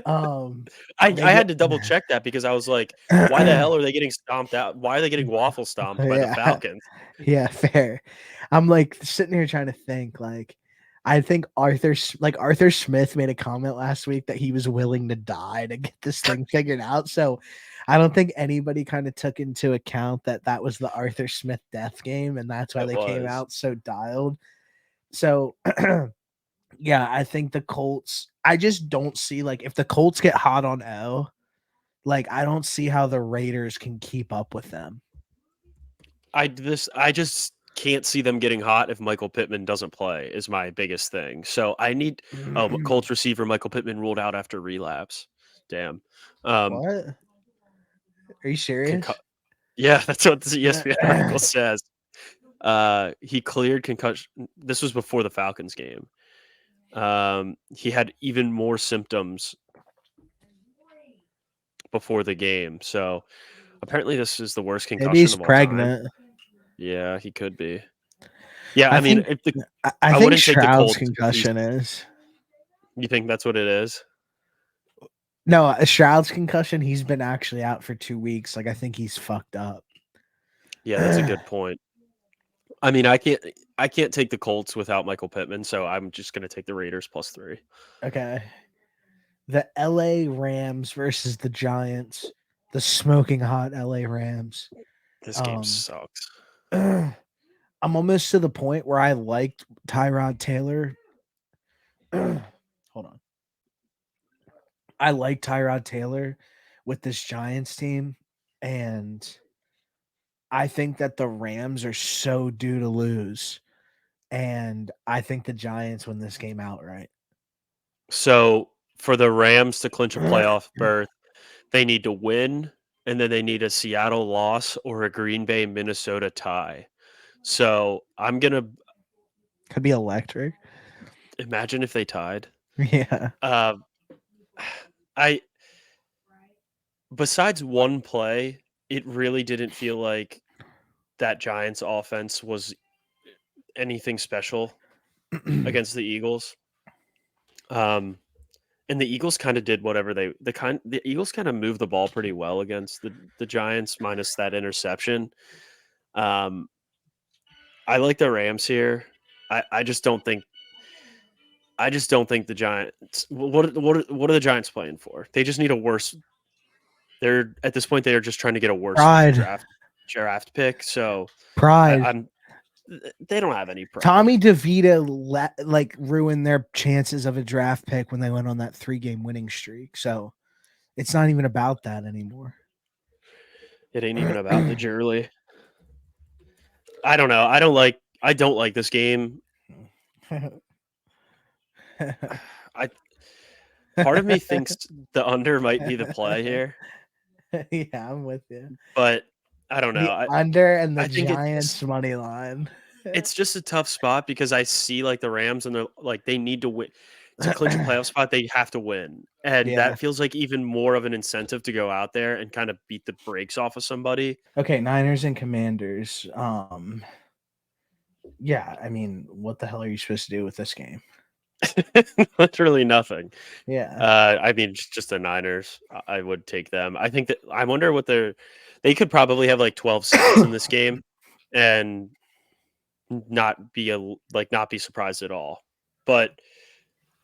B: I
A: They
B: had
A: get
B: to double check that because I was like, why the hell are they getting stomped out? Why are they getting waffle stomped by the
A: yeah.
B: Falcons?
A: Yeah, fair. I'm like sitting here trying to think like I think Arthur Smith made a comment last week that he was willing to die to get this thing figured out. So I don't think anybody kind of took into account that that was the Arthur Smith death game and that's why
B: It
A: they came
B: was.
A: out so dialed. So yeah, I think the Colts I just don't see like if the Colts get hot on O, like I don't see how the Raiders can keep up with them.
B: I just can't see them getting hot if Michael Pittman doesn't play is my biggest thing. So I need Colts receiver Michael Pittman ruled out after relapse. Damn. Um
A: What? Are you serious?
B: concu- yeah, that's what the ESPN article says. He cleared concussion. This was before the Falcons game. He had even more symptoms before the game. So apparently this is the worst
A: Maybe
B: concussion
A: he's
B: of all time.
A: pregnant.
B: Yeah, he could be. Yeah,
A: I
B: I mean,
A: think
B: if the
A: I
B: I
A: think
B: wouldn't take the
A: Stroud's
B: Colts if he's
A: concussion is.
B: you think that's what it is?
A: No, Stroud's concussion, he's been actually out for 2 weeks. Like I think he's fucked up.
B: Yeah, that's a good point. I mean, I can't take the Colts without Michael Pittman, so I'm just gonna take the Raiders +3.
A: Okay. The LA Rams versus the Giants. The smoking hot LA Rams.
B: This game
A: Um
B: sucks.
A: I'm almost to the point where I liked Tyrod Taylor. Hold on. I like Tyrod Taylor with this Giants team, and I think that the Rams are so due to lose, and I think the Giants win this game outright.
B: So for the Rams to clinch a playoff berth, they need to win, and then they need a Seattle loss or a Green Bay Minnesota tie. So I'm gonna
A: Could be electric.
B: imagine if they tied.
A: Yeah.
B: Um, I besides one play, it really didn't feel like that Giants offense was anything special against the Eagles. Um, and the Eagles kind of did whatever the Eagles kind of moved the ball pretty well against the Giants minus that interception. Um, I like the Rams here. I just don't think the Giants. What are the Giants playing for? They just need a worse. They're at this point they are just trying to get a worse
A: Pride.
B: draft pick. So
A: Pride.
B: I'm they don't have any pride.
A: Tommy DeVito like ruined their chances of a draft pick when they went on that 3-game winning streak. So it's not even about that anymore.
B: It ain't even about the Jurley. I don't know. I don't like this game. I part of me thinks the under might be the play here,
A: Yeah, I'm with you.
B: but I don't know.
A: The under and the
B: I think
A: Giants money line.
B: it's just a tough spot because I see like the Rams and they're like they need to win to clinch a playoff spot. They have to win, and
A: Yeah.
B: that feels like even more of an incentive to go out there and kind of beat the brakes off of somebody.
A: Okay, Niners and Commanders. Yeah, I mean, what the hell are you supposed to do with this game?
B: Literally nothing.
A: Yeah.
B: I mean, just the Niners. I would take them. I think that I wonder what they could probably have like 12 sacks in this game and not be surprised at all. but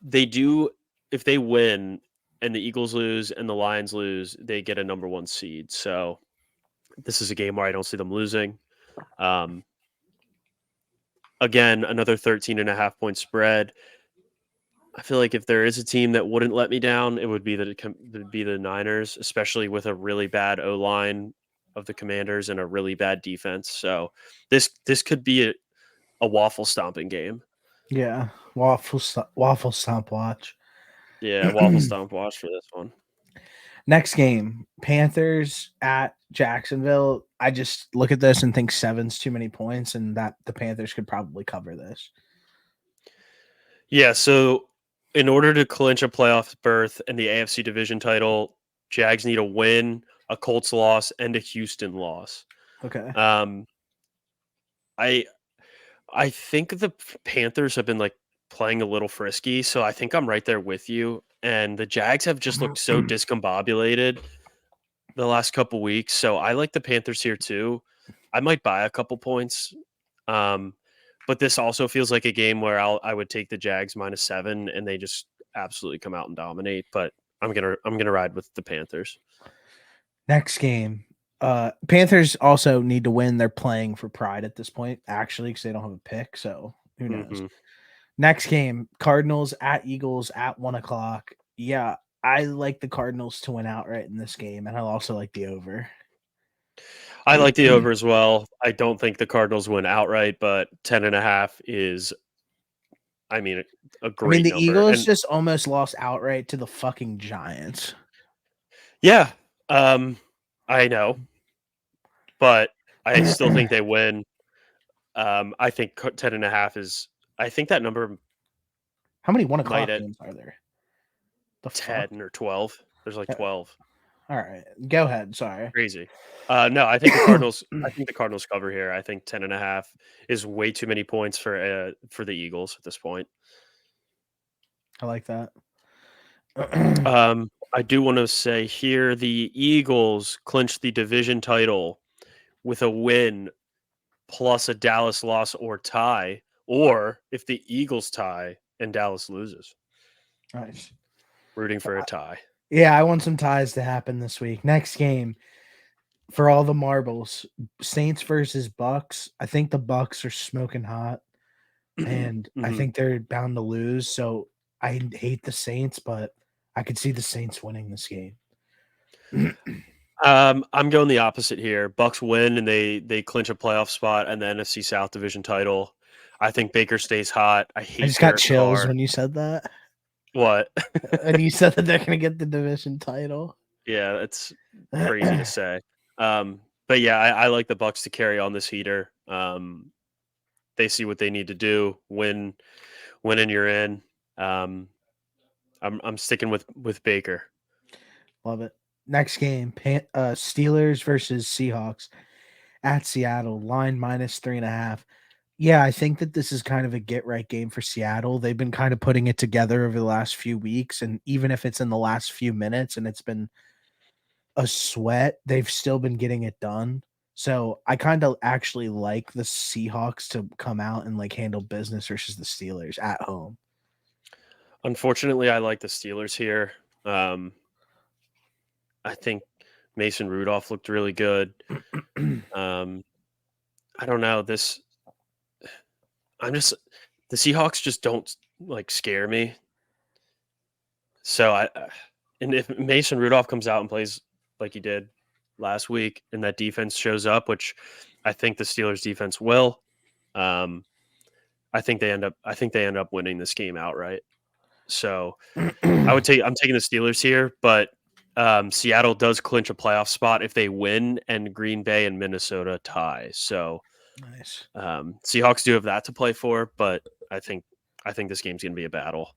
B: they do. If they win and the Eagles lose and the Lions lose, they get a number 1 seed. So this is a game where I don't see them losing. Um, Again, another 13.5 point spread. I feel like if there is a team that wouldn't let me down, it would be the Niners, especially with a really bad O line of the Commanders and a really bad defense. So this could be a waffle stomping game.
A: Yeah, waffle stomp watch.
B: Yeah, waffle stomp watch for this one.
A: Next game, Panthers at Jacksonville. I just look at this and think 7's too many points, and that the Panthers could probably cover this.
B: Yeah, so in order to clinch a playoff berth and the AFC division title, Jags need a win, a Colts loss, and a Houston loss.
A: Okay.
B: Um, I I think the Panthers have been like playing a little frisky, so I think I'm right there with you. And the Jags have just looked so discombobulated the last couple weeks, so I like the Panthers here too. I might buy a couple points, um, but this also feels like a game where I would take the Jags -7, and they just absolutely come out and dominate. But I'm gonna ride with the Panthers.
A: Next game, Panthers also need to win. They're playing for pride at this point, actually, because they don't have a pick. So who knows?
B: Hmm.
A: Next game, Cardinals at Eagles at 1:00. Yeah, I like the Cardinals to win outright in this game, and I also like the over.
B: I like the over as well. I don't think the Cardinals win outright, but 10.5 is, I mean, a
A: I mean,
B: great
A: the
B: number.
A: Eagles
B: And
A: just almost lost outright to the fucking Giants.
B: yeah, I know, but I still think they win. I think 10.5 is. I think that number
A: How many 1
B: might
A: o'clock
B: at
A: games are there? The fuck?
B: 10 or 12. There's like
A: Uh,
B: 12.
A: All right, go ahead. Sorry.
B: Crazy. No, I think the Cardinals. I think the Cardinals cover here. I think 10.5 is way too many points for the Eagles at this point.
A: I like that.
B: I do want to say here the Eagles clinched the division title with a win plus a Dallas loss or tie, or if the Eagles tie and Dallas loses.
A: Nice.
B: Rooting for a tie.
A: Yeah, I want some ties to happen this week. Next game for all the marbles, Saints versus Bucks. I think the Bucks are smoking hot, and I
B: Mhm.
A: think they're bound to lose. So I hate the Saints, but I could see the Saints winning this game.
B: I'm going the opposite here. Bucks win and they clinch a playoff spot and the NFC South division title. I think Baker stays hot. I
A: I
B: hate
A: just got
B: Derek
A: chills
B: Carr.
A: when you said that.
B: What?
A: And you said that they're gonna get the division title.
B: Yeah, it's crazy to say. But yeah, I like the Bucks to carry on this heater. They see what they need to do. Win and you're in. Um, I'm sticking with Baker.
A: Love it. Next game, Steelers versus Seahawks at Seattle. Line -3.5. Yeah, I think that this is kind of a get right game for Seattle. They've been kind of putting it together over the last few weeks, and even if it's in the last few minutes and it's been a sweat, they've still been getting it done. So I kind of actually like the Seahawks to come out and like handle business versus the Steelers at home.
B: Unfortunately, I like the Steelers here. Um, I think Mason Rudolph looked really good. Um, I don't know this. I'm just the Seahawks just don't like scare me. So and if Mason Rudolph comes out and plays like he did last week, and that defense shows up, which I think the Steelers defense will, um, I think they end up winning this game outright. So I'm taking the Steelers here, but Seattle does clinch a playoff spot if they win, and Green Bay and Minnesota tie. So
A: Nice.
B: Seahawks do have that to play for, but I think this game's going to be a battle.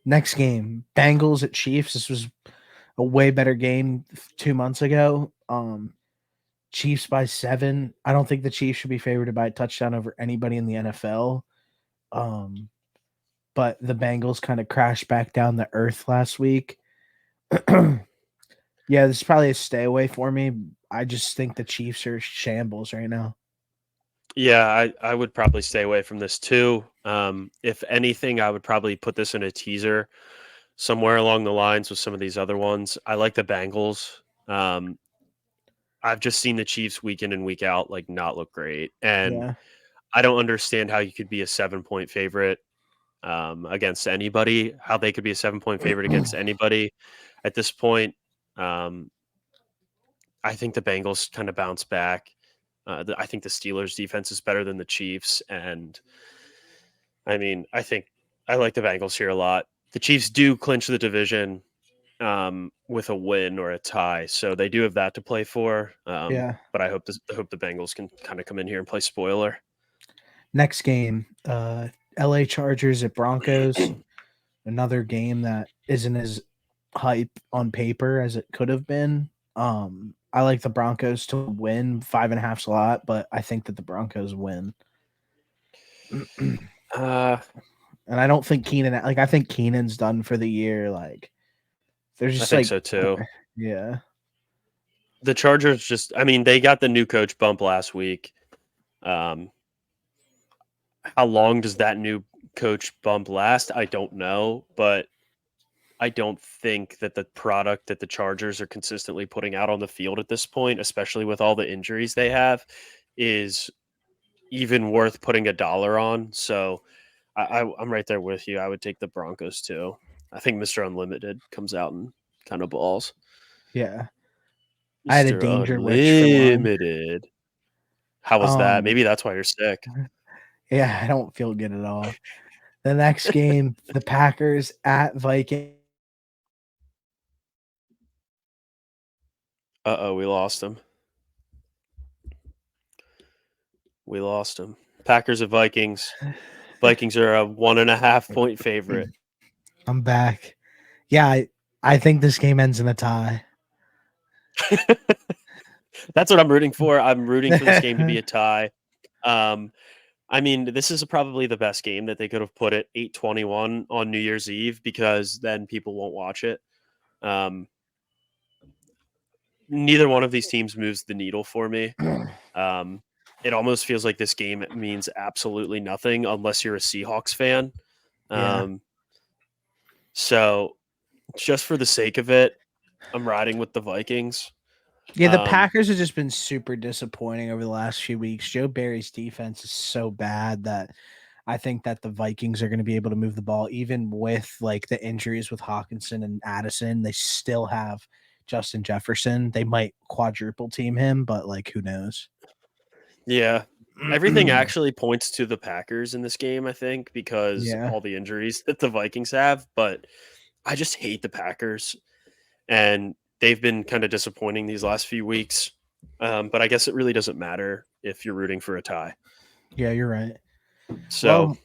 A: Next game, Bengals at Chiefs. This was a way better game 2 months ago. Chiefs by 7. I don't think the Chiefs should be favored by a touchdown over anybody in the NFL. But the Bengals kind of crashed back down to earth last week. Yeah, this is probably a stay away for me. I just think the Chiefs are shambles right now.
B: Yeah, I would probably stay away from this too. If anything, I would probably put this in a teaser somewhere along the lines with some of these other ones. I like the Bengals. Um, I've just seen the Chiefs week in and week out like not look great, and
A: Yeah.
B: I don't understand how you could be a 7 point favorite against anybody. How they could be a 7 point favorite against anybody at this point. Um, I think the Bengals kind of bounce back. I think the Steelers' defense is better than the Chiefs, and I mean, I think I like the Bengals here a lot. The Chiefs do clinch the division with a win or a tie, so they do have that to play for.
A: Yeah.
B: But I hope the Bengals can kind of come in here and play spoiler.
A: Next game, LA Chargers at Broncos. Another game that isn't as hype on paper as it could have been. I like the Broncos to win 5.5 slot, but I think that the Broncos win. And
B: uh,
A: I don't think Keenan, like, I think Keenan's done for the year. Like, they're
B: I
A: just
B: think
A: like,
B: so too.
A: yeah,
B: The Chargers just, I mean, they got the new coach bump last week. Um, how long does that new coach bump last? I don't know, but I don't think that the product that the Chargers are consistently putting out on the field at this point, especially with all the injuries they have, is even worth putting a dollar on. So I'm right there with you. I would take the Broncos too. I think Mr. Unlimited comes out and kind of balls.
A: yeah. I had a
B: Mr.
A: danger witch for one.
B: Unlimited. How was that?
A: Um,
B: Maybe that's why you're sick.
A: yeah, I don't feel good at all. The next game, the Packers at Vikings.
B: We lost him. We lost him. Packers and Vikings. Vikings are a 1.5 point favorite.
A: I'm back. Yeah, I think this game ends in a tie.
B: That's what I'm rooting for. I'm rooting for this game to be a tie. Um, I mean, this is probably the best game that they could have put at 8:21 on New Year's Eve because then people won't watch it. Um, Neither one of these teams moves the needle for me. Um, it almost feels like this game means absolutely nothing unless you're a Seahawks fan.
A: Yeah.
B: Um, so just for the sake of it, I'm riding with the Vikings.
A: Yeah, the
B: Um,
A: Packers have just been super disappointing over the last few weeks. Joe Barry's defense is so bad that I think that the Vikings are going to be able to move the ball even with like the injuries with Hawkinson and Addison. They still have Justin Jefferson. They might quadruple team him, but like who knows?
B: yeah, everything actually points to the Packers in this game, I think, because
A: Yeah.
B: all the injuries that the Vikings have. But I just hate the Packers, and they've been kind of disappointing these last few weeks. But I guess it really doesn't matter if you're rooting for a tie.
A: Yeah, you're right.
B: So
A: Well,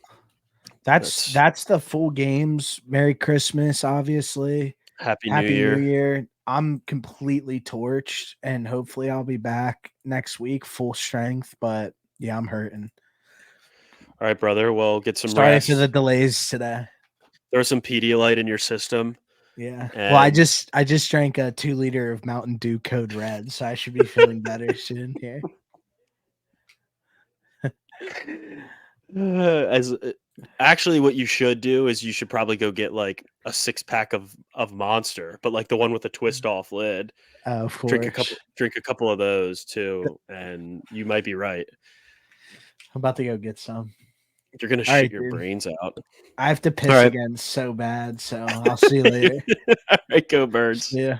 A: that's
B: that's
A: that's the full games. Merry Christmas, obviously.
B: Happy New
A: Happy New
B: Year.
A: Year. I'm completely torched and hopefully I'll be back next week full strength, but yeah, I'm hurting.
B: All right, brother. Well, get some
A: Sorry for the
B: rest.
A: delays today.
B: Throw some Pedialyte in your system,
A: Yeah. Well, I
B: and
A: just I just drank a 2 liter of Mountain Dew Code Red, so I should be feeling better soon here.
B: as actually, what you should do is you should probably go get like a 6 pack of Monster, but like the one with the twist off lid.
A: Of course.
B: Drink a couple of those too, and you might be right.
A: I'm about to go get some.
B: You're gonna
A: All
B: shit
A: right,
B: your
A: dude.
B: brains out.
A: I have to
B: All
A: piss
B: right,
A: again so bad, so I'll see you later.
B: all right, go birds.
A: Yeah.